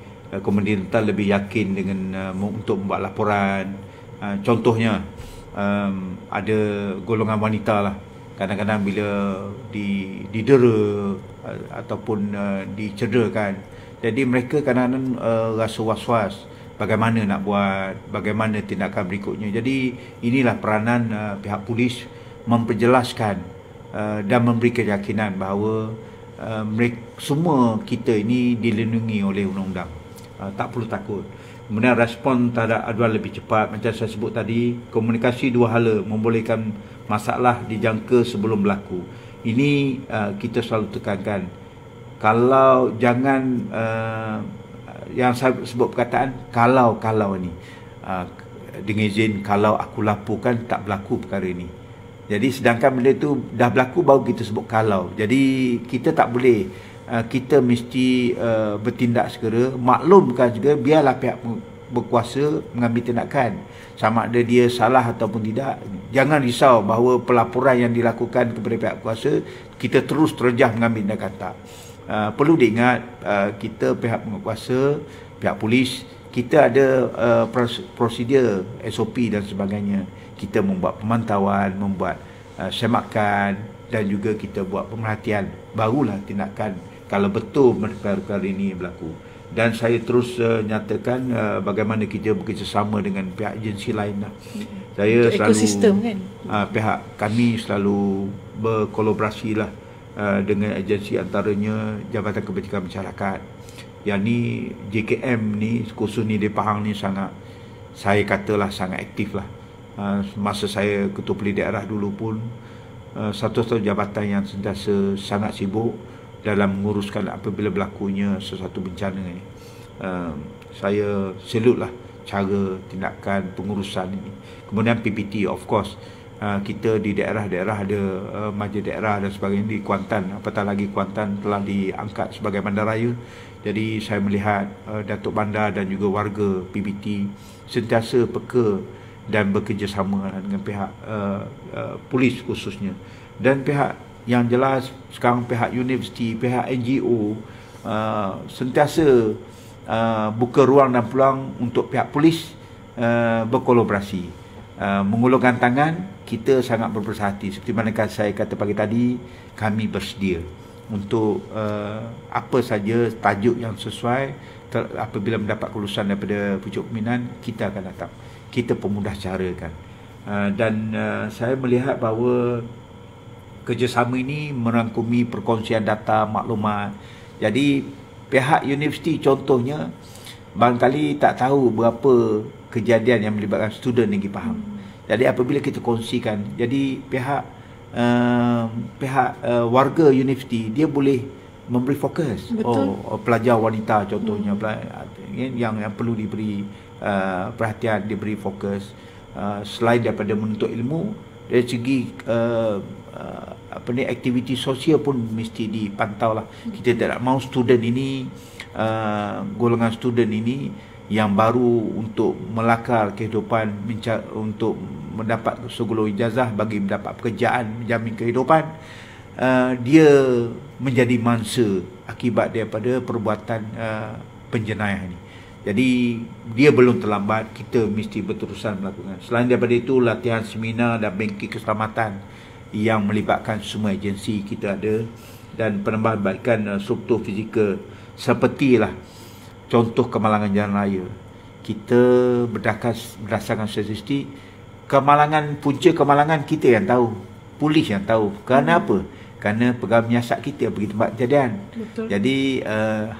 komuniti lebih yakin dengan untuk membuat laporan. Contohnya ada golongan wanita lah, kadang-kadang bila didera ataupun dicederakan, jadi mereka kadang-kadang rasa was-was bagaimana nak buat, bagaimana tindakan berikutnya. Jadi inilah peranan pihak polis memperjelaskan dan memberi keyakinan bahawa mereka, semua kita ini dilindungi oleh undang-undang, tak perlu takut. Kemudian respon terhadap aduan lebih cepat. Macam saya sebut tadi, komunikasi dua hala, membolehkan masalah dijangka sebelum berlaku. Ini kita selalu tekankan. Kalau jangan yang saya sebut perkataan kalau ni, dengan izin, kalau aku laporkan tak berlaku perkara ini. Jadi sedangkan benda itu dah berlaku baru kita sebut kalau. Jadi kita tak boleh, kita mesti bertindak segera, maklumkan juga, biarlah pihak berkuasa mengambil tindakan, sama ada dia salah ataupun tidak. Jangan risau bahawa pelaporan yang dilakukan kepada pihak kuasa kita terus terjah mengambil tindakan, tak. Perlu diingat, kita pihak penguatkuasa, pihak polis, kita ada prosedur SOP dan sebagainya. Kita membuat pemantauan, membuat semakan, dan juga kita buat pemerhatian, barulah tindakan kalau betul perkara ini berlaku. Dan saya terus nyatakan bagaimana kita bekerjasama dengan pihak agensi lain lah. Saya untuk selalu ekosistem kan. Pihak kami selalu berkolaborasi lah dengan agensi, antaranya Jabatan Kebajikan Masyarakat. Yang ni JKM ni khusus ni di Pahang ni sangat, saya katalah sangat aktif lah. Masa saya Ketua Polis Daerah dulu pun satu-satu jabatan yang sentiasa sangat sibuk dalam menguruskan apabila berlakunya sesuatu bencana ni. Saya salute lah cara tindakan pengurusan ini. Kemudian PPT, of course, kita di daerah-daerah ada majlis daerah dan sebagainya. Di Kuantan, apatah lagi Kuantan telah diangkat sebagai bandaraya. Jadi saya melihat Datuk Bandar dan juga warga PPT sentiasa peka dan bekerjasama dengan pihak polis khususnya, dan pihak yang jelas sekarang pihak universiti, pihak NGO sentiasa buka ruang dan peluang untuk pihak polis berkolaborasi, mengulurkan tangan. Kita sangat berbesar hati, seperti mana saya kata pagi tadi, kami bersedia untuk apa saja tajuk yang sesuai. Apabila mendapat kelulusan daripada pucuk pimpinan, kita akan datang, kita pemudah carakan. Dan saya melihat bahawa kerjasama ini merangkumi perkongsian data, maklumat. Jadi pihak universiti contohnya barangkali tak tahu berapa kejadian yang melibatkan student negeri Pahang. Jadi apabila kita kongsikan, jadi pihak warga universiti dia boleh memberi fokus. Pelajar wanita contohnya, yang perlu diberi perhatian, diberi fokus. Selain daripada menuntut ilmu, dari segi aktiviti sosial pun mesti dipantau lah. Kita tidak mahu student ini, golongan student ini yang baru untuk melakar kehidupan, untuk mendapat segulung ijazah bagi mendapat pekerjaan, menjamin kehidupan, dia menjadi mangsa akibat daripada perbuatan penjenayah ini. Jadi dia belum terlambat, kita mesti berterusan melakukan. Selain daripada itu, latihan seminar dan bengkel keselamatan yang melibatkan semua agensi kita ada, dan penambahbaikan struktur fizikal sepertilah contoh kemalangan jalan raya. Kita berdasarkan statistik, punca kemalangan kita yang tahu, polis yang tahu. Kerana apa? Kerana pegawai menyiasat kita pergi tempat kejadian. Betul. Jadi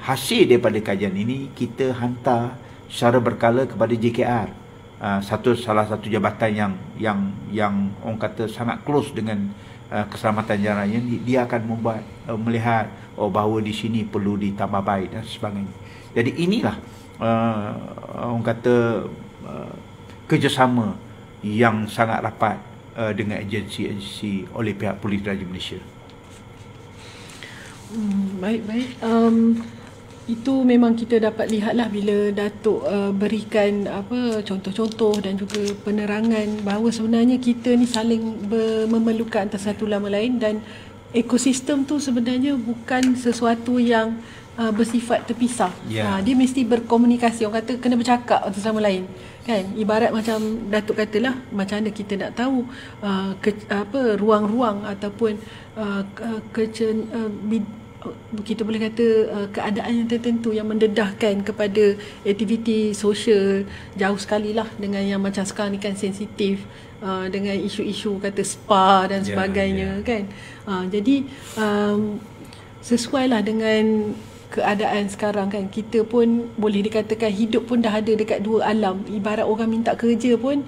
hasil daripada kajian ini kita hantar secara berkala kepada JKR, salah satu jabatan yang orang kata sangat close dengan keselamatan jalan raya. Dia akan melihat bahawa di sini perlu ditambah baik dan sebagainya. Jadi inilah orang kata kerjasama yang sangat rapat dengan agensi-agensi oleh pihak Polis Raja Malaysia. Baik. Itu memang kita dapat lihatlah bila Datuk berikan contoh-contoh dan juga penerangan bahawa sebenarnya kita ni saling memerlukan antara satu sama lain, dan ekosistem tu sebenarnya bukan sesuatu yang bersifat terpisah. Dia mesti berkomunikasi, orang kata kena bercakap antara sama lain kan. Ibarat macam Datuk katalah, macam mana kita nak tahu ruang-ruang ataupun kita boleh kata keadaan yang tertentu yang mendedahkan kepada aktiviti sosial, jauh sekali lah dengan yang macam sekarang ni kan sensitif dengan isu-isu kata spa dan sebagainya kan. Jadi sesuai lah dengan keadaan sekarang kan. Kita pun boleh dikatakan hidup pun dah ada dekat dua alam. Ibarat orang minta kerja pun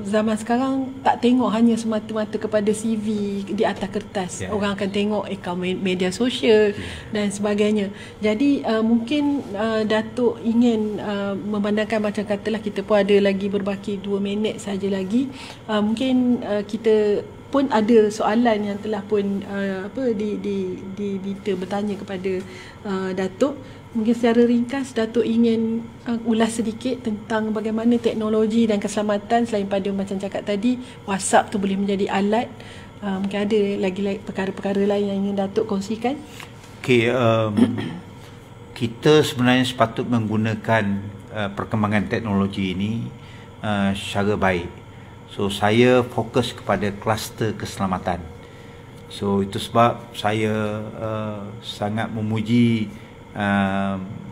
zaman sekarang tak tengok hanya semata-mata kepada CV di atas kertas. Orang akan tengok akaun media sosial dan sebagainya. Jadi mungkin Datuk ingin memandangkan, macam katalah kita pun ada lagi berbaki 2 minit saja lagi. Mungkin kita pun ada soalan yang telah pun bertanya kepada Datuk. Mungkin secara ringkas Datuk ingin ulas sedikit tentang bagaimana teknologi dan keselamatan, selain pada macam cakap tadi WhatsApp tu boleh menjadi alat. Mungkin ada lagi perkara-perkara lain yang ingin Datuk kongsikan. Okey, kita sebenarnya sepatut menggunakan perkembangan teknologi ini secara baik. So saya fokus kepada kluster keselamatan. So itu sebab saya sangat memuji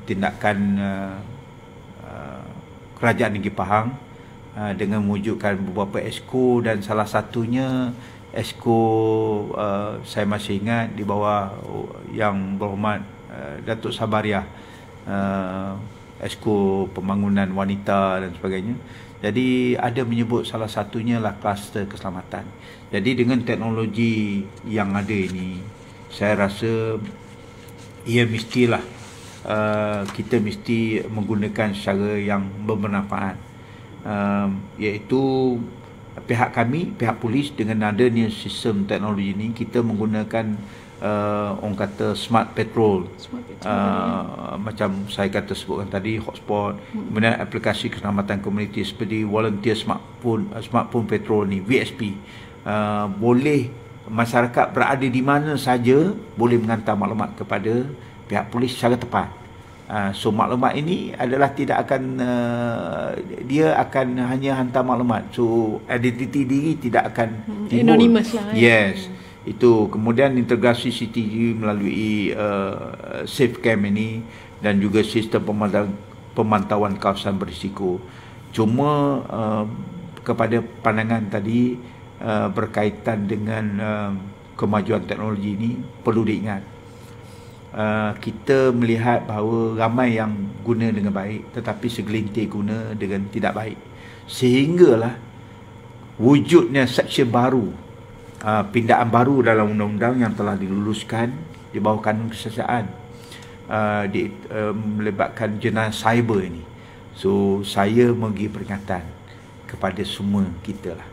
tindakan Kerajaan Negeri Pahang dengan mewujudkan beberapa esko, dan salah satunya esko saya masih ingat di bawah Yang Berhormat Datuk Sabariah, esko pembangunan wanita dan sebagainya. Jadi ada menyebut salah satunya lah kluster keselamatan. Jadi dengan teknologi yang ada ini, saya rasa ia mestilah kita mesti menggunakan secara yang bermanfaat, iaitu pihak kami, pihak polis, dengan adanya sistem teknologi ini, kita menggunakan orang kata smart patrol, macam saya kata sebutkan tadi, hotspot, kemudian aplikasi keselamatan komuniti seperti volunteer smartphone patrol ni, VSP. Boleh masyarakat berada di mana saja boleh menghantar maklumat kepada pihak polis secara tepat. So maklumat ini adalah tidak akan dia akan hanya hantar maklumat, so identiti diri tidak akan timbul. Anonymous lah. Yes. Itu kemudian integrasi CCTV melalui SafeCam ini, dan juga sistem pemantauan kawasan berisiko. Cuma kepada pandangan tadi berkaitan dengan kemajuan teknologi ini, perlu diingat, kita melihat bahawa ramai yang guna dengan baik, tetapi segelintir guna dengan tidak baik, sehinggalah wujudnya seksyen baru, pindaan baru dalam undang-undang yang telah diluluskan di bawah kanun kesiasaan, melibatkan jenayah cyber ini. So saya memberi peringatan kepada semua kita lah,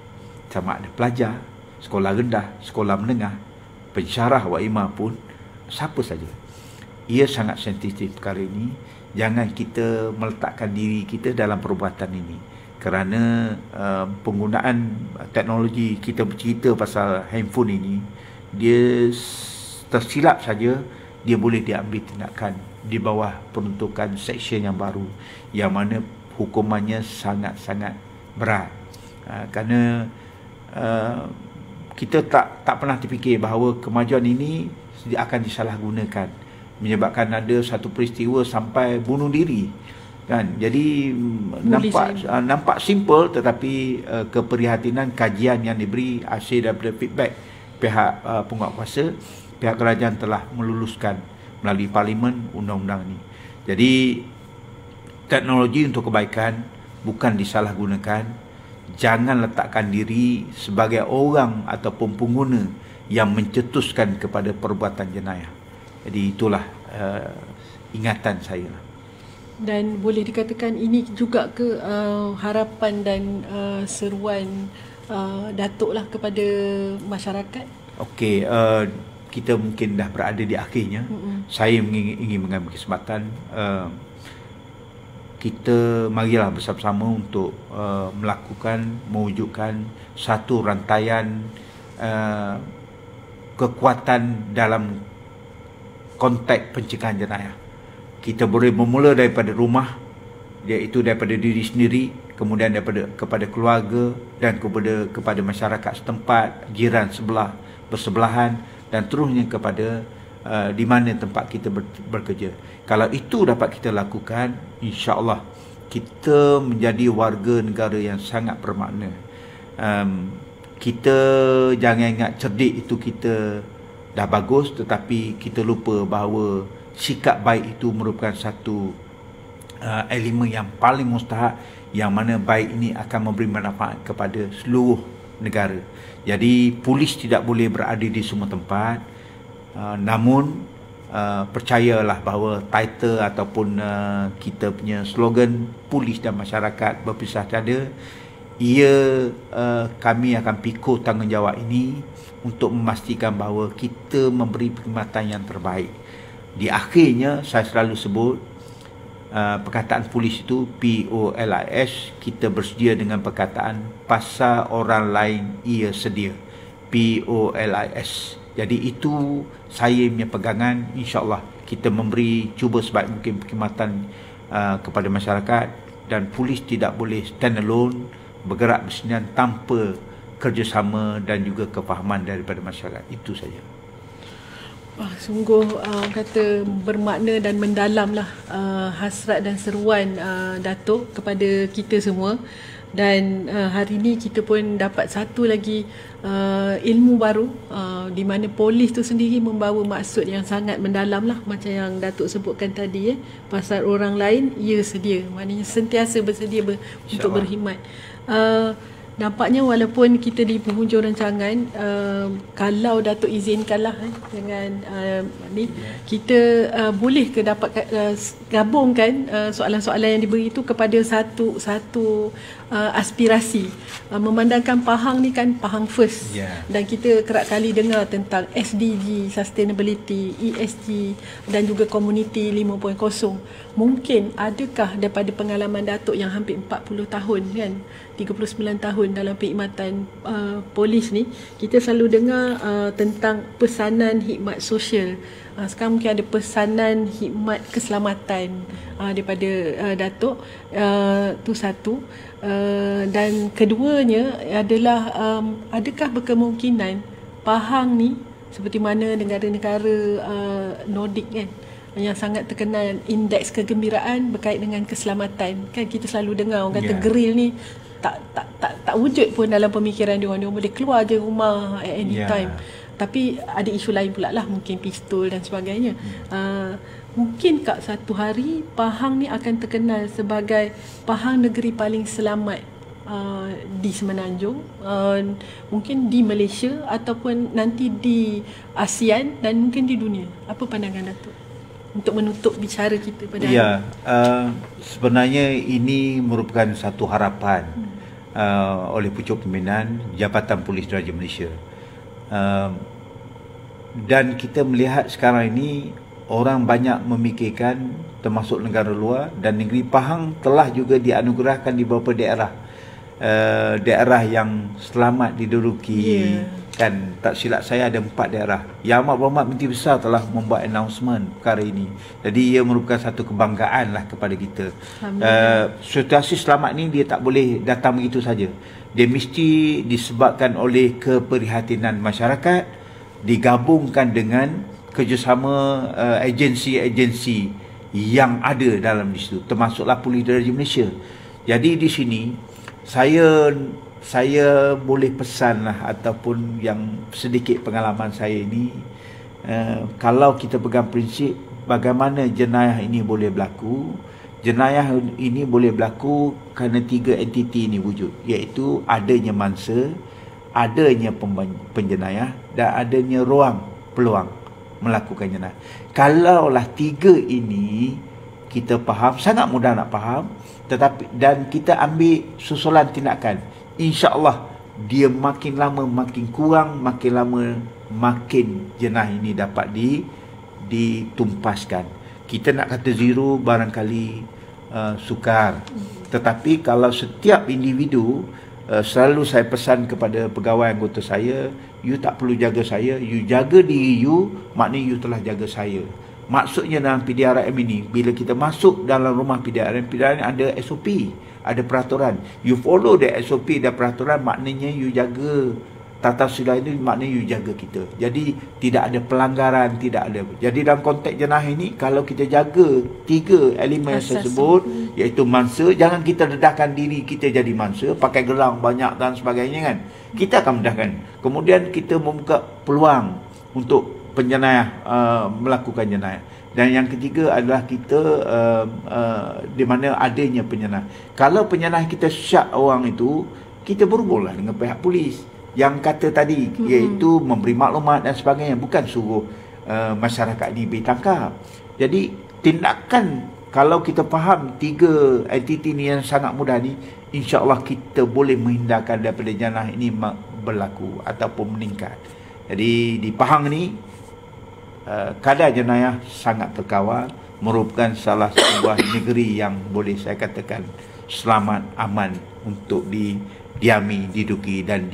sama ada pelajar, sekolah rendah, sekolah menengah, pensyarah wa imam pun, siapa saja, ia sangat sensitif perkara ini. Jangan kita meletakkan diri kita dalam perbuatan ini, kerana penggunaan teknologi, kita bercerita pasal handphone ini, dia tersilap saja, dia boleh diambil tindakan di bawah peruntukan seksyen yang baru, yang mana hukumannya sangat-sangat berat. Kerana kita tak pernah terfikir bahawa kemajuan ini akan disalahgunakan, menyebabkan ada satu peristiwa sampai bunuh diri, kan. Jadi nampak simple, tetapi keprihatinan kajian yang diberi hasil daripada feedback pihak penguatkuasa, pihak kerajaan telah meluluskan melalui parlimen undang-undang ini. Jadi teknologi untuk kebaikan, bukan disalahgunakan. Jangan letakkan diri sebagai orang ataupun pengguna yang mencetuskan kepada perbuatan jenayah. Jadi itulah ingatan saya. Dan boleh dikatakan ini juga ke harapan dan seruan Datuk lah kepada masyarakat. Okey, kita mungkin dah berada di akhirnya. Saya ingin mengambil kesempatan, kita marilah bersama-sama untuk mewujudkan satu rantaian kekuatan dalam konteks pencegahan jenayah. Kita boleh memula daripada rumah, iaitu daripada diri sendiri, kemudian kepada keluarga, dan kepada masyarakat setempat, jiran sebelah, bersebelahan, dan terusnya kepada di mana tempat kita bekerja. Kalau itu dapat kita lakukan, insya-Allah kita menjadi warga negara yang sangat bermakna. Kita jangan ingat cerdik itu kita dah bagus, tetapi kita lupa bahawa sikap baik itu merupakan satu elemen yang paling mustahak, yang mana baik ini akan memberi manfaat kepada seluruh negara. Jadi polis tidak boleh berada di semua tempat, namun percayalah bahawa title ataupun kita punya slogan polis dan masyarakat berpisah tiada, kami akan pikul tanggungjawab ini untuk memastikan bahawa kita memberi perkhidmatan yang terbaik. Di akhirnya saya selalu sebut perkataan polis itu POLIS, kita bersedia dengan perkataan pasal orang lain ia sedia, POLIS. Jadi itu saya punya pegangan. InsyaAllah kita cuba sebaik mungkin perkhidmatan kepada masyarakat, dan polis tidak boleh stand alone, bergerak bersendirian tanpa kerjasama dan juga kefahaman daripada masyarakat. Itu saja. Sungguh kata bermakna dan mendalamlah hasrat dan seruan Datuk kepada kita semua. Dan hari ini kita pun dapat satu lagi ilmu baru di mana polis tu sendiri membawa maksud yang sangat mendalam lah, macam yang Datuk sebutkan tadi pasal orang lain ia sedia, maknanya sentiasa bersedia untuk berkhidmat. Nampaknya walaupun kita di penghujung rancangan, kalau Datuk izinkanlah dengan ni, kita boleh ke dapat gabungkan soalan-soalan yang diberi itu kepada satu aspirasi. Memandangkan Pahang ni kan Pahang First, dan kita kerap kali dengar tentang SDG, Sustainability, ESG dan juga Community 5.0. Mungkin adakah daripada pengalaman Datuk yang hampir 40 tahun kan, 39 tahun dalam perkhidmatan polis ni, kita selalu dengar tentang pesanan khidmat sosial. Sekarang mungkin ada pesanan khidmat keselamatan daripada Datuk. Tu satu. Dan keduanya adalah adakah berkemungkinan Pahang ni seperti mana negara-negara Nordik kan, yang sangat terkenal indeks kegembiraan berkait dengan keselamatan. Kan kita selalu dengar orang kata grill ni tak wujud pun dalam pemikiran dia orang. Dia boleh keluar je rumah at any time. Tapi ada isu lain pula lah, mungkin pistol dan sebagainya. Mungkinkah satu hari Pahang ni akan terkenal sebagai Pahang negeri paling selamat di Semenanjung, mungkin di Malaysia ataupun nanti di ASEAN dan mungkin di dunia? Apa pandangan Datuk untuk menutup bicara kita pada hari ini? Sebenarnya ini merupakan satu harapan oleh Pucuk Pimpinan Jabatan Polis Diraja Malaysia. Dan kita melihat sekarang ini orang banyak memikirkan, termasuk negara luar, dan negeri Pahang telah juga dianugerahkan di beberapa daerah yang selamat diduduki. Kan, tak silap saya ada 4 daerah. Yang Amat Berhormat Menteri Besar telah membuat announcement perkara ini. Jadi ia merupakan satu kebanggaan lah kepada kita. Situasi selamat ni dia tak boleh datang begitu saja. Dia mesti disebabkan oleh keprihatinan masyarakat, digabungkan dengan kerjasama agensi-agensi yang ada dalam di situ, termasuklah Polis Diraja Malaysia. Jadi di sini saya boleh pesanlah, ataupun yang sedikit pengalaman saya ini, kalau kita pegang prinsip bagaimana jenayah ini boleh berlaku. Jenayah ini boleh berlaku kerana 3 entiti ini wujud, iaitu adanya mangsa, adanya penjenayah dan adanya ruang peluang melakukan jenayah. Kalaulah 3 ini kita faham, sangat mudah nak faham, tetapi dan kita ambil susulan tindakan, insya-Allah dia makin lama makin kurang, makin lama makin jenayah ini dapat ditumpaskan. Kita nak kata zero barangkali sukar, tetapi kalau setiap individu, selalu saya pesan kepada pegawai anggota saya, you tak perlu jaga saya, you jaga diri you, maknanya you telah jaga saya. Maksudnya dalam PDRM ini, bila kita masuk dalam rumah PDRM ada SOP, ada peraturan. You follow the SOP dan peraturan, maknanya you jaga tata sila ini, maknanya you jaga kita. Jadi tidak ada pelanggaran, tidak ada. Jadi dalam konteks jenayah ini, kalau kita jaga 3 elemen tersebut, iaitu mangsa, jangan kita dedahkan diri kita jadi mangsa, pakai gelang banyak dan sebagainya kan. Kita akan mendahkan. Kemudian kita membuka peluang untuk penjenayah melakukan jenayah. Dan yang ketiga adalah kita di mana adanya penjenayah. Kalau penjenayah kita syak orang itu, kita berhubunglah dengan pihak polis yang kata tadi, iaitu memberi maklumat dan sebagainya, bukan suruh masyarakat ni bertangkap. Jadi tindakan, kalau kita faham 3 entiti ni yang sangat mudah ni, insya-Allah kita boleh menghindarkan daripada jenayah ini berlaku ataupun meningkat. Jadi di Pahang ni kadar jenayah sangat terkawal, merupakan salah sebuah negeri yang boleh saya katakan selamat, aman untuk didiami, diduduki dan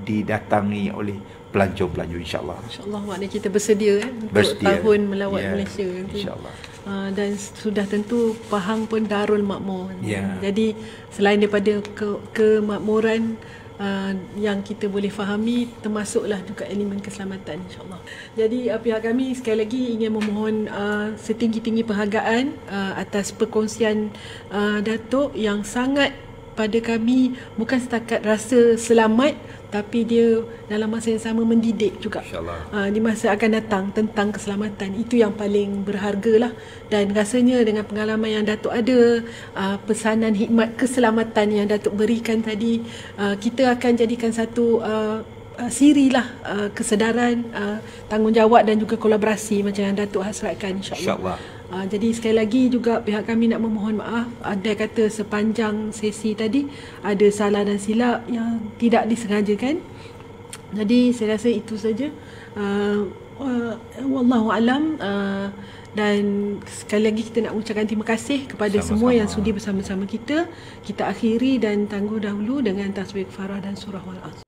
didatangi oleh pelancong-pelancong, insya-Allah. Insya-Allah, maknanya kita bersedia untuk tahun melawat Malaysia nanti. Insya-Allah. Dan sudah tentu Pahang pun Darul Makmur. Jadi selain daripada kemakmuran, yang kita boleh fahami, termasuklah juga elemen keselamatan, insyaAllah. Jadi pihak kami sekali lagi ingin memohon setinggi-tinggi penghargaan atas perkongsian Datuk yang sangat pada kami bukan setakat rasa selamat, tapi dia dalam masa yang sama mendidik juga di masa akan datang tentang keselamatan. Itu yang paling berharga lah. Dan rasanya dengan pengalaman yang Datuk ada, pesanan hikmat keselamatan yang Datuk berikan tadi, kita akan jadikan satu siri lah kesedaran, tanggungjawab dan juga kolaborasi macam yang Datuk hasratkan, insyaAllah. Jadi sekali lagi juga pihak kami nak memohon maaf. Ada kata sepanjang sesi tadi ada salah dan silap yang tidak disengajakan. Jadi saya rasa itu saja. Wallahu alam. Dan sekali lagi kita nak ucapkan terima kasih kepada semua yang sudi bersama-sama kita. Kita akhiri dan tangguh dahulu dengan tasbih kafarah dan surah Wal-Asr.